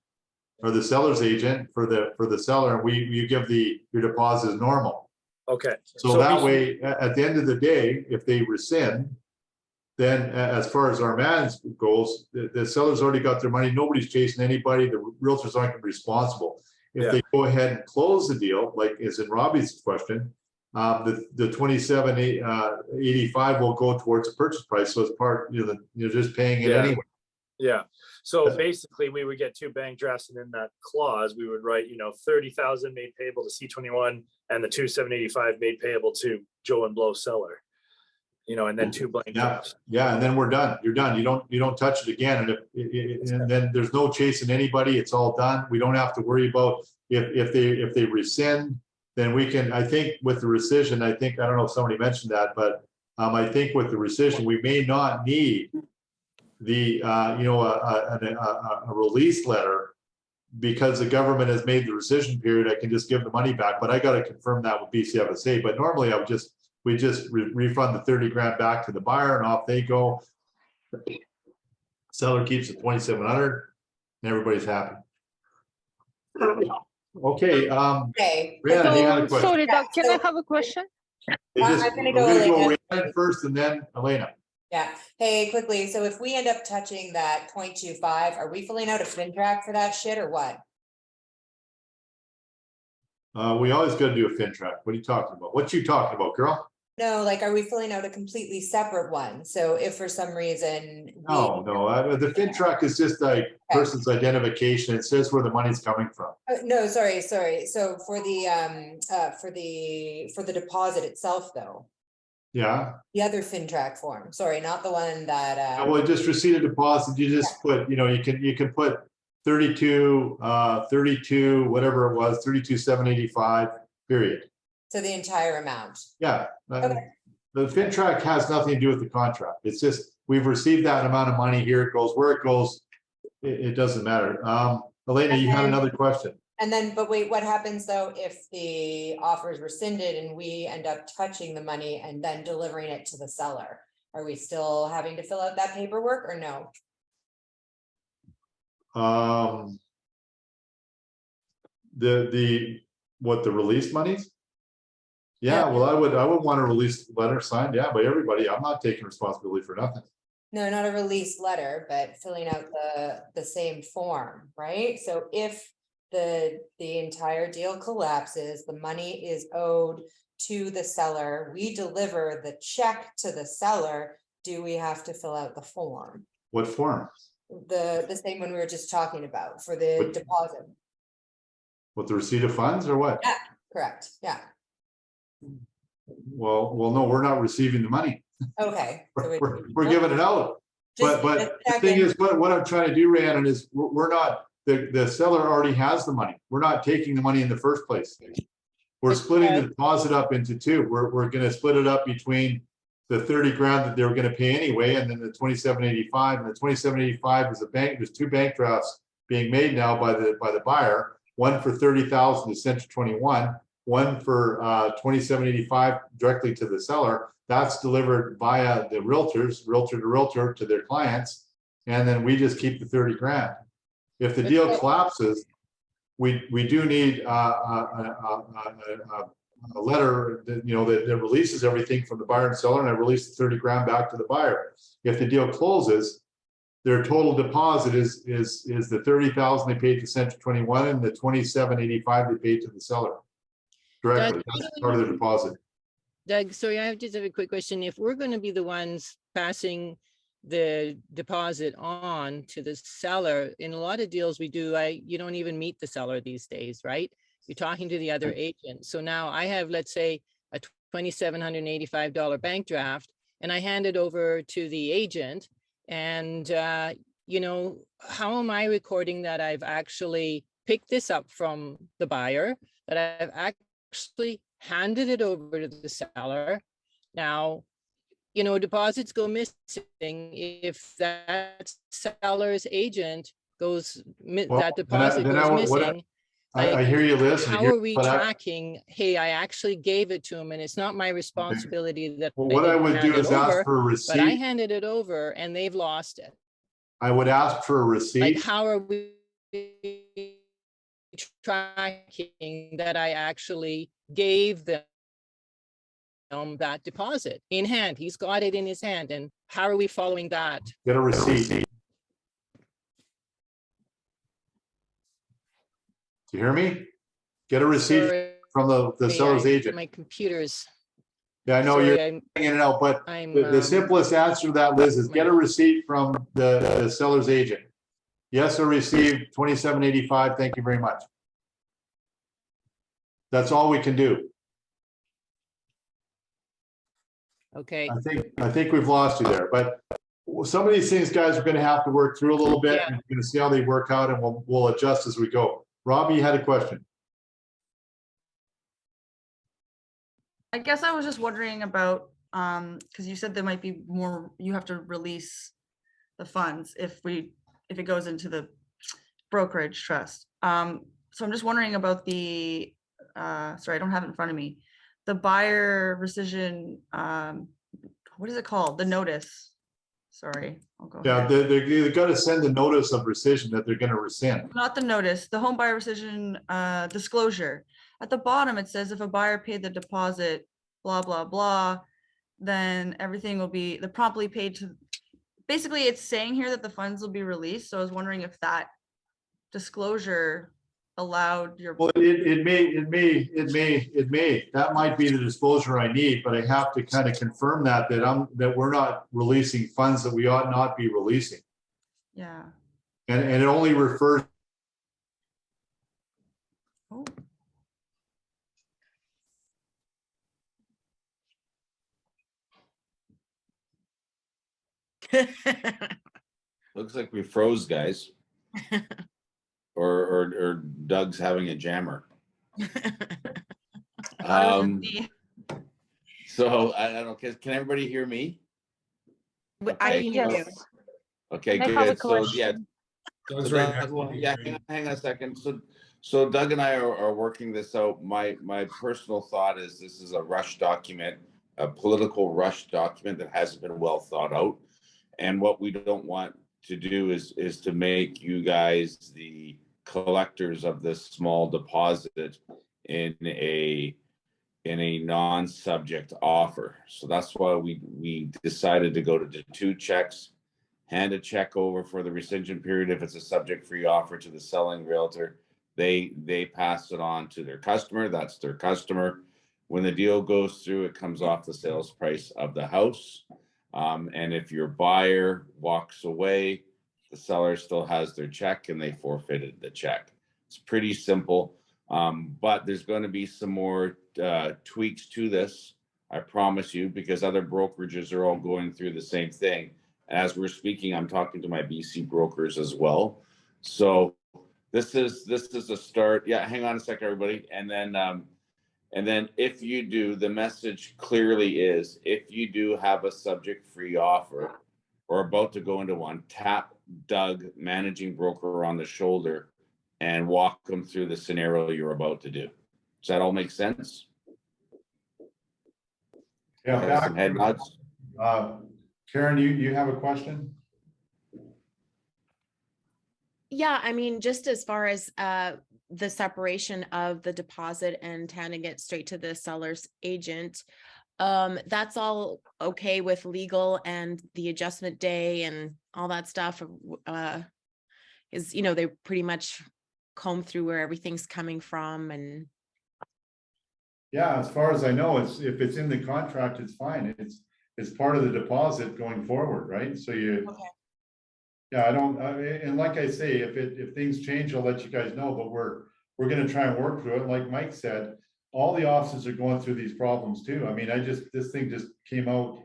or the seller's agent for the seller, and you give your deposit as normal. Okay. So that way, at the end of the day, if they rescind, then as far as our man's goes, the seller's already got their money. Nobody's chasing anybody. The realtors aren't gonna be responsible. If they go ahead and close the deal, like is in Robbie's question, the 27.85 will go towards the purchase price. So it's part, you're just paying it anyway. Yeah. So basically we would get 2 bank drafts, and in that clause, we would write, 30,000 made payable to C21 and the 2,785 made payable to Joe and Blow seller, and then 2 blank drafts. Yeah. And then we're done. You're done. You don't touch it again. And then there's no chasing anybody. It's all done. We don't have to worry about if they rescind, then we can, I think with the rescission, I don't know if somebody mentioned that, but I think with the rescission, we may not need the a release letter, because the government has made the rescission period. I can just give the money back, but I got to confirm that with BCFSA. But normally we just refund the 30 grand back to the buyer, and off they go. Seller keeps the 2,700 and everybody's happy. Okay. Okay. Rihanna, you had a question. Sorry, Doug, can I have a question? I'm gonna go Rihanna first and then Elena. Yeah. Hey, quickly. So if we end up touching that 0.25, are we filling out a FinTrack for that shit or what? We always got to do a FinTrack. What are you talking about? What you talking about, girl? No, like, are we filling out a completely separate one? So if for some reason. No, the FinTrack is just like person's identification. It says where the money's coming from. No, sorry. So for the deposit itself, though. Yeah. The other FinTrack form. Sorry, not the one that. Well, just receipt of deposit. You just put, you can put 32, whatever it was, 32,785, period. So the entire amount. Yeah. Okay. The FinTrack has nothing to do with the contract. It's just, we've received that amount of money. Here it goes. Where it goes, it doesn't matter. Elena, you had another question. And then, but wait, what happens though if the offer is rescinded and we end up touching the money and then delivering it to the seller? Are we still having to fill out that paperwork or no? The release monies? Yeah, well, I would want a release letter signed, by everybody. I'm not taking responsibility for nothing. No, not a release letter, but filling out the same form, right? So if the entire deal collapses, the money is owed to the seller, we deliver the check to the seller, do we have to fill out the form? What form? The same one we were just talking about for the deposit. With the receipt of funds or what? Yeah, correct. Yeah. Well, no, we're not receiving the money. Okay. So we're giving it out. But the thing is, what I'm trying to do, Rhiannon, is we're not, the seller already has the money. We're not taking the money in the first place. We're splitting the deposit up into 2. We're going to split it up between the 30 grand that they were going to pay anyway, and then the 2785. And the 2785 is a bank. There's 2 bank drafts being made now by the buyer. One for 30,000 to Central 21. One for 2785 directly to the seller. That's delivered via the realtors, realtor to realtor, to their clients, and then we just keep the 30 grand. If the deal collapses, we do need a letter that, that releases everything from the buyer and seller, and I release the 30 grand back to the buyer. If the deal closes, their total deposit is the 30,000 they paid to Central 21 and the 2785 they paid to the seller directly. That's part of the deposit. Doug, sorry, I have just a quick question. If we're going to be the ones passing the deposit on to the seller, in a lot of deals we do, you don't even meet the seller these days, right? You're talking to the other agent. So now I have, let's say, a $2,785 bank draft, and I hand it over to the agent. And, how am I recording that I've actually picked this up from the buyer, that I've actually handed it over to the seller? Now, deposits go missing if that seller's agent goes, that deposit goes missing. I hear you, Liz. How are we tracking, hey, I actually gave it to him and it's not my responsibility that what I would do is ask for a receipt. But I handed it over and they've lost it. I would ask for a receipt. Like, how are we tracking that I actually gave them that deposit in hand. He's got it in his hand. And how are we following that? Get a receipt. Do you hear me? Get a receipt Sorry, from the seller's agent. My computer's. Yeah, I know Sorry, you're in and out, but the simplest answer to that, Liz, is get a receipt from the seller's agent. Yes, I received $27.85. Thank you very much. That's all we can do. Okay. I think we've lost you there, but some of these things, guys, are going to have to work through a little bit. Yeah. We're going to see how they work out, and we'll adjust as we go. Robbie, you had a question. I guess I was just wondering about, because you said there might be more, you have to release the funds if it goes into the brokerage trust. So I'm just wondering about the, sorry, I don't have it in front of me. The buyer rescission, what is it called? The notice. Sorry, I'll go. Yeah, they've got to send a notice of rescission that they're going to rescind. Not the notice, the home buyer rescission disclosure. At the bottom, it says if a buyer paid the deposit, blah, blah, blah, then everything will be, the promptly paid to, basically it's saying here that the funds will be released. So I was wondering if that disclosure allowed your. Well, it may, that might be the disclosure I need, but I have to kind of confirm that we're not releasing funds that we ought not be releasing. Yeah. And it only refers. Oh. Looks like we froze, guys. or Doug's having a jammer. So I don't know. Can everybody hear me? I can hear you. Okay, I have a good. So question. yeah, hang on a second. So Doug and I are working this out. My personal thought is this is a rush document, a political rush document that hasn't been well thought out. And what we don't want to do is to make you guys the collectors of this small deposit in a non-subject offer. So that's why we decided to go to 2 checks, hand a check over for the rescission period if it's a subject-free offer to the selling realtor. They pass it on to their customer. That's their customer. When the deal goes through, it comes off the sales price of the house. And if your buyer walks away, the seller still has their check and they forfeited the check. It's pretty simple, but there's going to be some more tweaks to this, I promise you, because other brokerages are all going through the same thing. As we're speaking, I'm talking to my BC brokers as well. So this is a start. Yeah, hang on a second, everybody. And then if you do, the message clearly is, if you do have a subject-free offer or about to go into one, tap Doug, managing broker, on the shoulder and walk them through the scenario you're about to do. Does that all make sense? Yeah. Some head nods. Karen, you have a question? Yeah, I mean, just as far as the separation of the deposit and handing it straight to the seller's agent, that's all okay with legal and the adjustment day and all that stuff. Is, they pretty much comb through where everything's coming from. And yeah, as far as I know, if it's in the contract, it's fine. It's part of the deposit going forward, right? So okay. Yeah, and like I say, if things change, I'll let you guys know, but we're going to try and work through it. Like Mike said, all the offices are going through these problems too. I mean, this thing just came out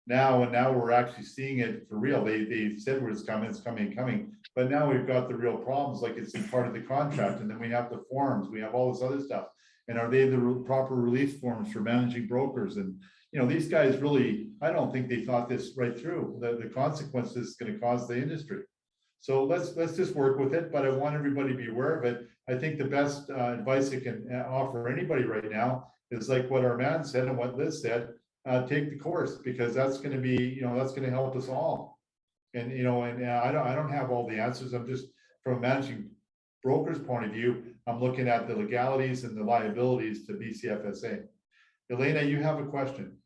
now, and now we're actually seeing it for real. They said it's coming, but now we've got the real problems, like it's in part of the contract, and then we have the forms, we have all this other stuff. And are they the proper release forms for managing brokers? And these guys really, I don't think they thought this right through, the consequences it's going to cause the industry. So let's just work with it, but I want everybody to be aware of it. I think the best advice I can offer anybody right now is like what our man said and what Liz said, take the course, because that's going to be, that's going to help us all. And, I don't have all the answers. I'm just, from a managing broker's point of view, I'm looking at the legalities and the liabilities to BCFSA. Elena, you have a question?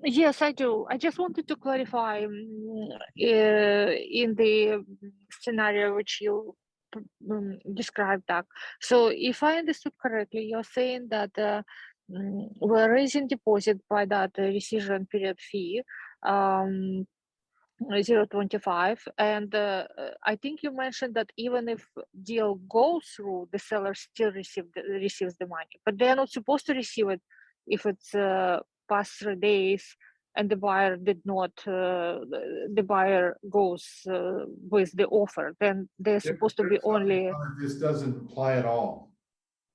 Yes, I do. I just wanted to clarify in the scenario which you described, Doug. So if I understood correctly, you're saying that we're raising deposit by that rescission period fee, 0.25, and I think you mentioned that even if deal goes through, the seller still receives the money, but they're not supposed to receive it if it's past 3 days and the buyer did not. The buyer goes with the offer, then they're supposed to be only. This doesn't apply at all.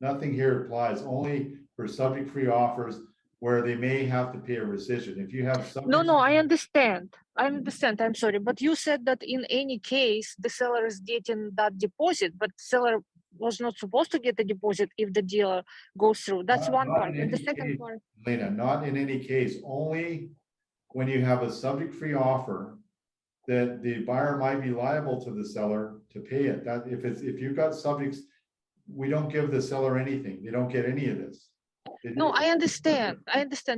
Nothing here applies, only for subject-free offers where they may have to pay a rescission. If you have subject. No, I understand. I'm sorry, but you said that in any case the seller is getting that deposit, but seller was not supposed to get the deposit if the deal goes through. That's one part. And the second part, Lena, not in any case, only when you have a subject-free offer that the buyer might be liable to the seller to pay it. That if you've got subjects, we don't give the seller anything. They don't get any of this. no, I understand,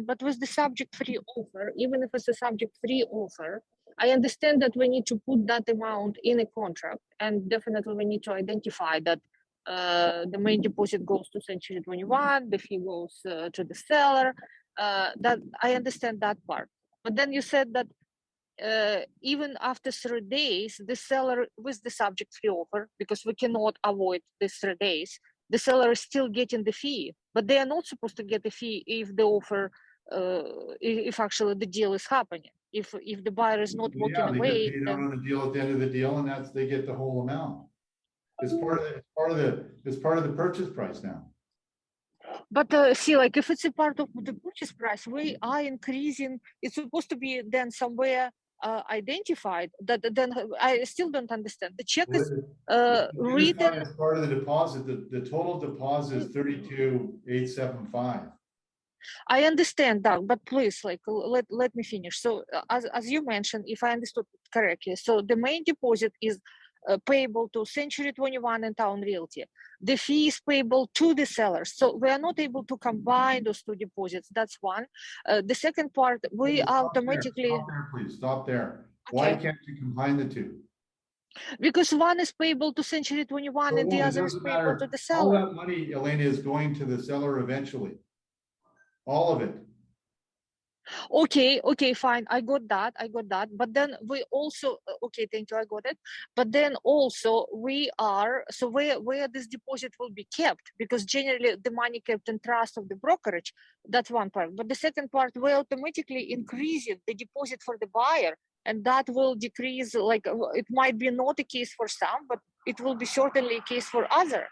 but with the subject-free offer, even if it's a subject-free offer, I understand that we need to put that amount in a contract, and definitely we need to identify that the main deposit goes to Century 21, the fee goes to the seller. That I understand that part, but then you said that even after 3 days, the seller with the subject-free offer, because we cannot avoid these 3 days, the seller is still getting the fee, but they are not supposed to get the fee if the offer, if actually the deal is happening. If the buyer is not walking they away, get paid out then. on the deal at the end of the deal, and they get the whole amount. It's part of the purchase price now. But see, like if it's a part of the purchase price, we are increasing. It's supposed to be then somewhere identified. That then I still don't understand. The check is written as part of the deposit. The total deposit is 32,875. I understand that, but please, like, let me finish. So, as you mentioned, if I understood correctly, so the main deposit is payable to Century 21 and Town Realty. The fee is payable to the sellers. So we are not able to combine those two deposits. That's one. The second part, we automatically. Stop there, please. Stop there. Okay. Why can't you combine the two? Because one is payable to Century 21 and the other is payable to the seller. All that money, Elena, is going to the seller eventually. All of it. Okay, fine. I got that. But then we also, okay, thank you. I got it. But then also we are, so where this deposit will be kept, because generally the money kept in trust of the brokerage, that's one part. But the second part, we automatically increasing the deposit for the buyer, and that will decrease, like it might be not a case for some, but it will be certainly a case for other,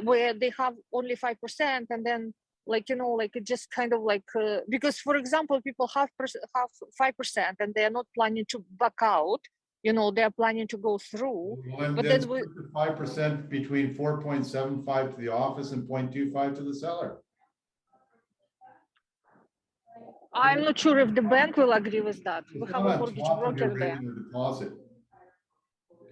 where they have only 5% and then like, you know, like it just kind of like, because for example, people have 5% and they are not planning to back out, you know, they're planning to go through. Well, but then 5% between 4.75 to the office and 0.25 to the seller. I'm not sure if the bank will agree with that. We have a mortgage broker there. Deposit.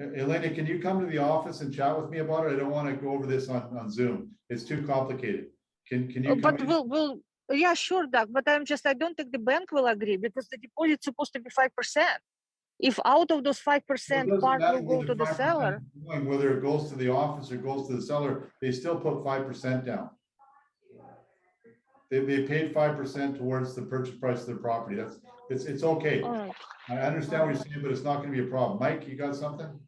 Elena, can you come to the office and chat with me about it? I don't want to go over this on Zoom. It's too complicated. Can you? But we'll yeah, sure, Doug. But I don't think the bank will agree, because the deposit is supposed to be 5%. If out of those 5% part will go to the seller, whether it goes to the office or goes to the seller, they still put 5% down. They paid 5% towards the purchase price of their property. It's okay. All right. I understand what you're saying, but it's not going to be a problem. Mike, you got something?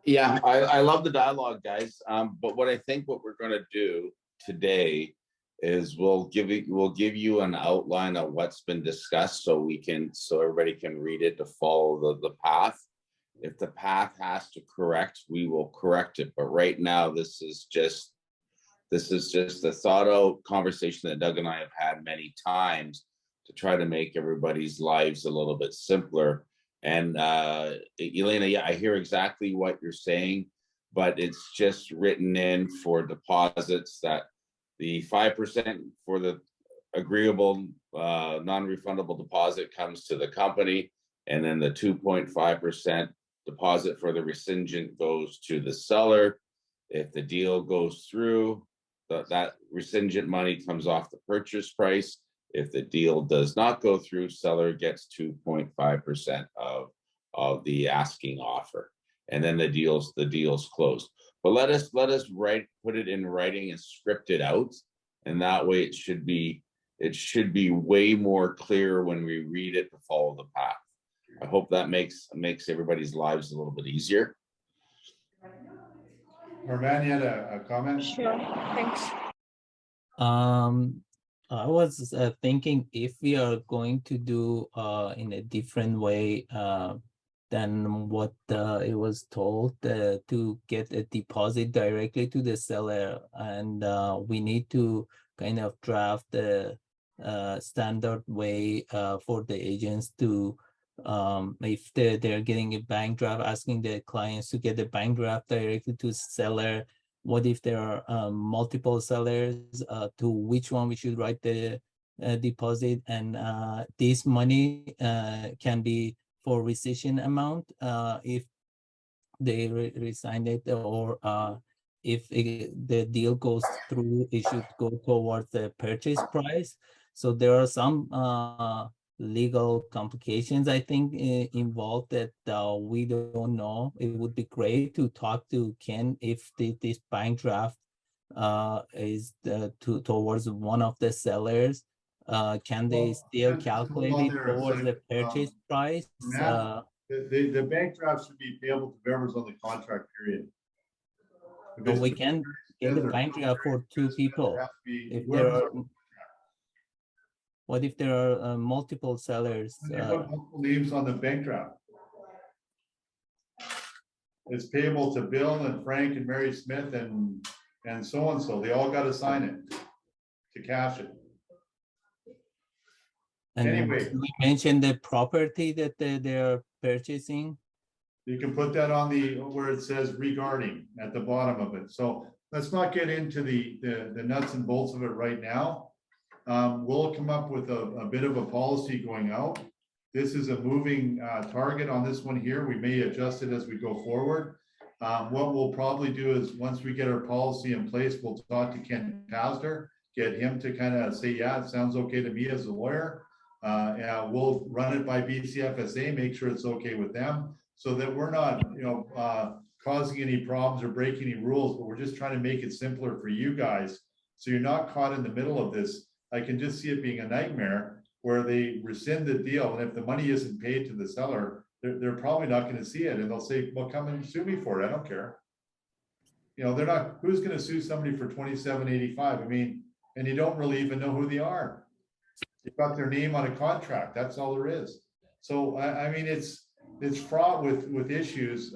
Yeah, I love the dialogue, guys. But what I think what we're going to do today is we'll give you an outline of what's been discussed, so everybody can read it to follow the path. If the path has to correct, we will correct it. But right now, this is just a thought out conversation that Doug and I have had many times to try to make everybody's lives a little bit simpler. And Elena, yeah, I hear exactly what you're saying, but it's just written in for deposits that the 5% for the agreeable non-refundable deposit comes to the company, and then the 2.5% deposit for the rescindent goes to the seller. If the deal goes through, that rescindent money comes off the purchase price. If the deal does not go through, seller gets 2.5% of the asking offer. And then the deal's closed. But let us put it in writing and script it out. And that way it should be way more clear when we read it to follow the path. I hope that makes everybody's lives a little bit easier. Norman, you had a comment? Sure, thanks. I was thinking if we are going to do in a different way than what it was told to get a deposit directly to the seller, and we need to kind of draft the standard way for the agents to if they're getting a bank draft, asking the clients to get the bank draft directly to seller. What if there are multiple sellers, to which one we should write the deposit, and this money can be for rescission amount if they resign it, or if the deal goes through, it should go towards the purchase price. So there are some legal complications, I think, involved that we don't know. It would be great to talk to Ken if this bank draft is towards one of the sellers. Can they still calculate it towards the purchase price? The bank draft should be payable to whoever's on the contract period. But we can get the bank draft for two people. If there are, what if there are multiple sellers? You put multiple names on the bank draft. It's payable to Bill and Frank and Mary Smith and so. They all got to sign it to cash it. And anyway, we mentioned the property that they're purchasing. You can put that on the where it says regarding at the bottom of it. So let's not get into the nuts and bolts of it right now. We'll come up with a bit of a policy going out. This is a moving target on this one here. We may adjust it as we go forward. What we'll probably do is once we get our policy in place, we'll talk to Ken Pastor, get him to kind of say, yeah, it sounds okay to me as a lawyer. And we'll run it by BCFSA, make sure it's okay with them, so that we're not, causing any problems or breaking any rules, but we're just trying to make it simpler for you guys. So you're not caught in the middle of this. I can just see it being a nightmare where they rescind the deal. And if the money isn't paid to the seller, they're probably not going to see it. And they'll say, well, come and sue me for it. I don't care. They're not, who's going to sue somebody for $27.85? I mean, and you don't really even know who they are. You've got their name on a contract. That's all there is. So, I mean, it's fraught with issues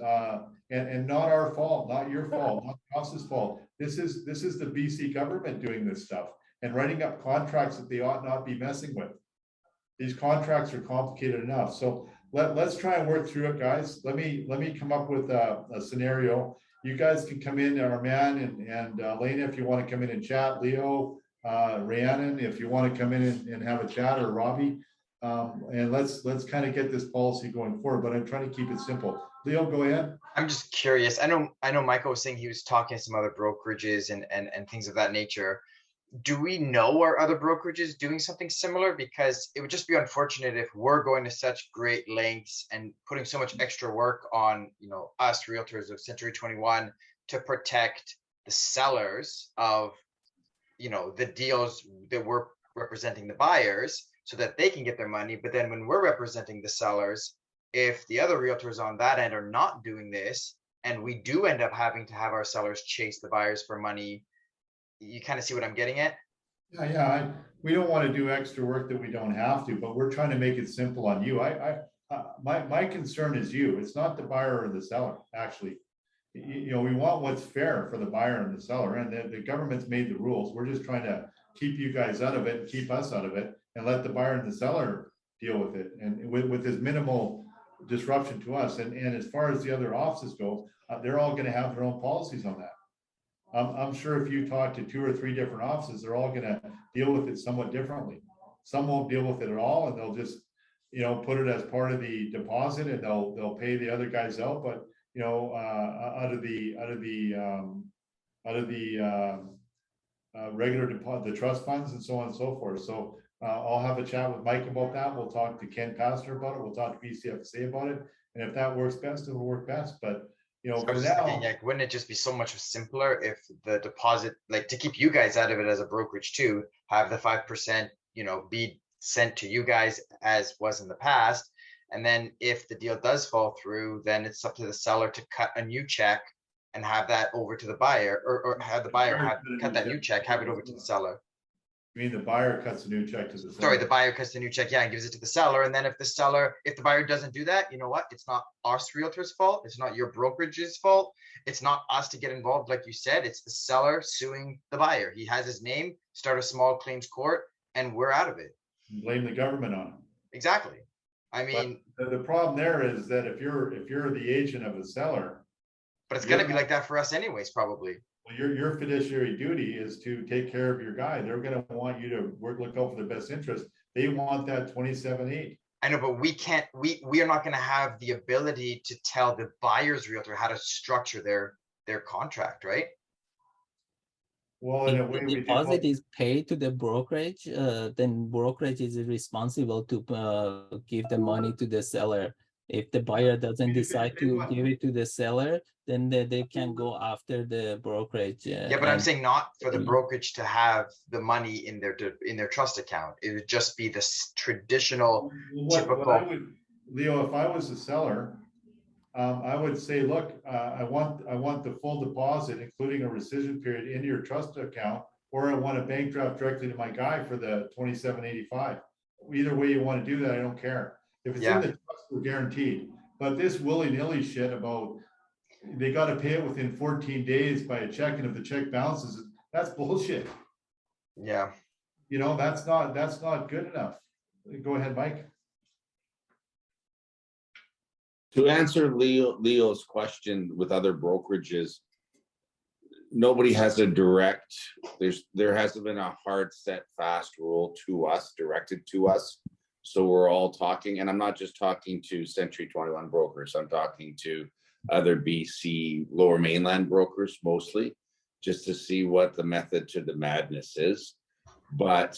and not our fault, not your fault, not Ross's fault. This is the BC government doing this stuff and writing up contracts that they ought not be messing with. These contracts are complicated enough. So let's try and work through it, guys. Let me come up with a scenario. You guys can come in, our man and Lena, if you want to come in and chat, Leo, Rhiannon, if you want to come in and have a chat, or Robbie, and let's kind of get this policy going forward, but I'm trying to keep it simple. Leo, go ahead. I'm just curious. I know Michael was saying he was talking to some other brokerages and things of that nature. Do we know our other brokerages doing something similar? Because it would just be unfortunate if we're going to such great lengths and putting so much extra work on, us realtors of Century 21 to protect the sellers of, the deals that we're representing the buyers so that they can get their money. But then when we're representing the sellers, if the other realtors on that end are not doing this, and we do end up having to have our sellers chase the buyers for money, you kind of see what I'm getting at? Yeah. We don't want to do extra work that we don't have to, but we're trying to make it simple on you. My concern is you. It's not the buyer or the seller, actually. We want what's fair for the buyer and the seller, and the government's made the rules. We're just trying to keep you guys out of it and keep us out of it, and let the buyer and the seller deal with it, and with as minimal disruption to us. And as far as the other offices go, they're all going to have their own policies on that. I'm sure if you talk to 2 or 3 different offices, they're all going to deal with it somewhat differently. Some won't deal with it at all, and they'll just you know, put it as part of the deposit and they'll pay the other guys out, but, you know, out of the regular deposit, the trust funds and so on and so forth. So I'll have a chat with Mike about that. We'll talk to Ken Pastor about it. We'll talk to BCFSA about it. And if that works best, it'll work best. But, you know, I for was just now, thinking, like, wouldn't it just be so much simpler if the deposit, like, to keep you guys out of it as a brokerage too, have the 5%, you know, be sent to you guys as was in the past. And then if the deal does fall through, then it's up to the seller to cut a new check and have that over to the buyer, or have the buyer cut that new check, have it over to the seller. I mean, the buyer cuts a new check to the seller. Sorry, the buyer cuts the new check, yeah, and gives it to the seller. And then if the buyer doesn't do that, you know what? It's not us realtors' fault. It's not your brokerage's fault. It's not us to get involved, like you said. It's the seller suing the buyer. He has his name, start a small claims court, and we're out of it. Blame the government on it. Exactly. I mean, the problem there is that if you're the agent of a seller, but it's gonna be like that for us anyways, probably. well, your fiduciary duty is to take care of your guy. They're gonna want you to look out for their best interest. They want that 27.8. I know, but we can't. We are not going to have the ability to tell the buyer's realtor how to structure their contract, right? Well, in a If way, the we do. deposit is paid to the brokerage, then brokerage is responsible to give the money to the seller. If the buyer doesn't decide to give it to the seller, then they can go after the brokerage. Yeah, but I'm saying not for the brokerage to have the money in their trust account. It would just be this traditional, typical. Leo, if I was a seller, I would say, look, I want the full deposit, including a rescission period, in your trust account, or I want a bank draft directly to my guy for the 27.85. Either way you want to do that, I don't care. If it's in the trust, we're guaranteed. But this willy-nilly shit about they got to pay it within 14 days by a check, and if the check bounces, that's bullshit. Yeah. You know, that's not good enough. Go ahead, Mike. To answer Leo's question with other brokerages, nobody has a direct, there hasn't been a hard set fast rule to us, directed to us. So we're all talking, and I'm not just talking to Century 21 brokers, I'm talking to other BC lower mainland brokers mostly, just to see what the method to the madness is. But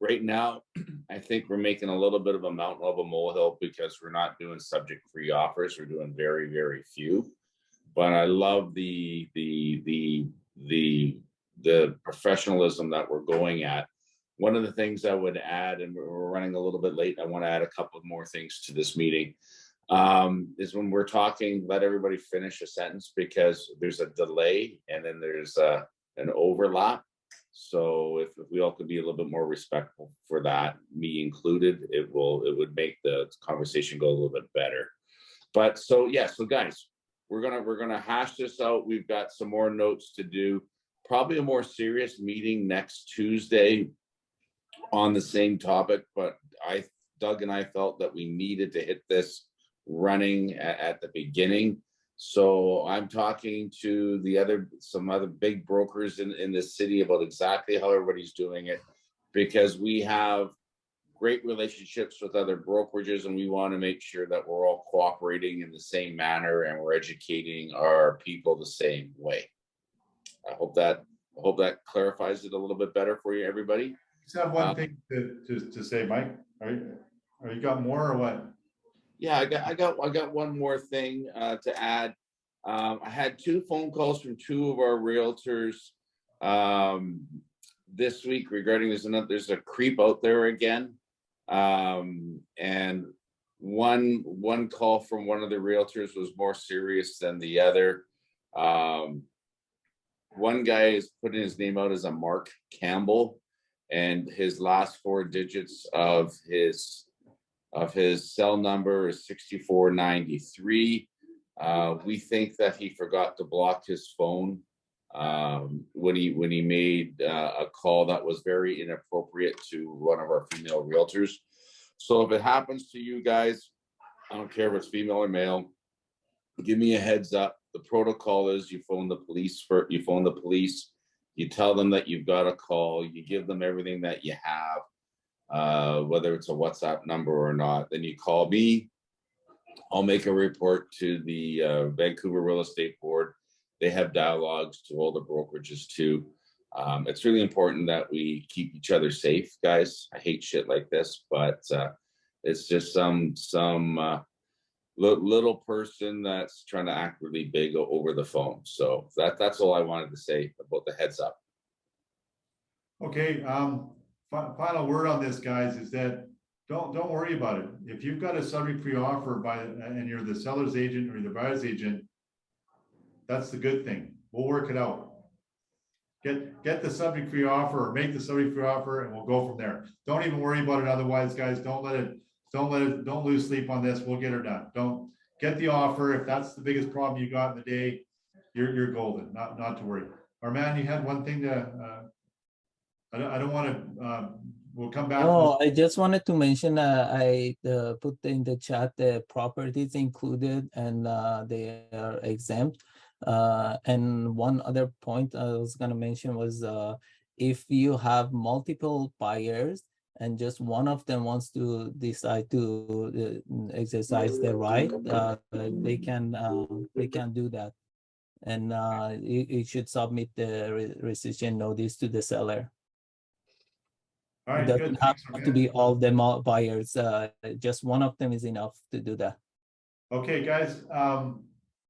right now, I think we're making a little bit of a mountain of a molehill because we're not doing subject free offers. We're doing very, very few. But I love the professionalism that we're going at. One of the things I would add, and we're running a little bit late, I want to add a couple of more things to this meeting, is when we're talking, let everybody finish a sentence, because there's a delay and then there's an overlap. So if we all could be a little bit more respectful for that, me included, it would make the conversation go a little bit better. But so yeah, so guys, we're gonna hash this out. We've got some more notes to do. Probably a more serious meeting next Tuesday on the same topic, but Doug and I felt that we needed to hit this running at the beginning. So I'm talking to some other big brokers in the city about exactly how everybody's doing it, because we have great relationships with other brokerages and we want to make sure that we're all cooperating in the same manner and we're educating our people the same way. I hope that clarifies it a little bit better for you, everybody. Just have one thing to say, Mike. Are you got more or what? Yeah, I got one more thing to add. I had 2 phone calls from 2 of our realtors this week regarding there's a creep out there again, and one call from one of the realtors was more serious than the other. One guy is putting his name out as a Mark Campbell, and his last 4 digits of his cell number is 6493. We think that he forgot to block his phone when he made a call that was very inappropriate to one of our female realtors. So if it happens to you guys, I don't care if it's female or male, give me a heads up. The protocol is you phone the police you tell them that you've got a call, you give them everything that you have. whether it's a WhatsApp number or not, then you call me. I'll make a report to the Vancouver Real Estate Board. They have dialogues to all the brokerages too. It's really important that we keep each other safe, guys. I hate shit like this, but it's just some little person that's trying to act really big over the phone. So that's all I wanted to say about the heads up. Okay, final word on this, guys, is that don't worry about it. If you've got a subject pre-offer and you're the seller's agent or the buyer's agent, that's the good thing. We'll work it out. Get the subject pre-offer or make the subject pre-offer and we'll go from there. Don't even worry about it otherwise, guys. Don't lose sleep on this. We'll get her done. Don't get the offer. If that's the biggest problem you got in the day, you're golden. Not to worry. Armand, you had one thing to I don't want to we'll come back. No, I just wanted to mention I put in the chat the properties included and they are exempt. And one other point I was going to mention was if you have multiple buyers and just one of them wants to decide to exercise their right, they can do that. And you should submit the rescission notice to the seller. All right, It good. doesn't have Thanks, to be all them buyers. Just one of them is enough to do that. Okay, guys,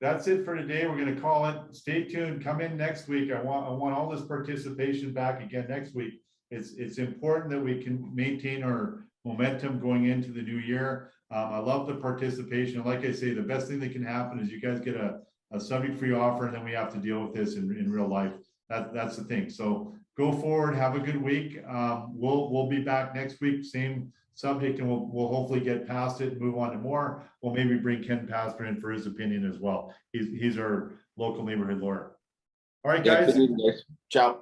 that's it for today. We're going to call it. Stay tuned. Come in next week. I want all this participation back again next week. It's important that we can maintain our momentum going into the new year. I love the participation. Like I say, the best thing that can happen is you guys get a subject-free offer, and then we have to deal with this in real life. That's the thing. So go forward. Have a good week. We'll be back next week. Same subject, and we'll hopefully get past it and move on to more. We'll maybe bring Ken Pastor in for his opinion as well. He's our local neighborhood lawyer. All right, guys. Ciao.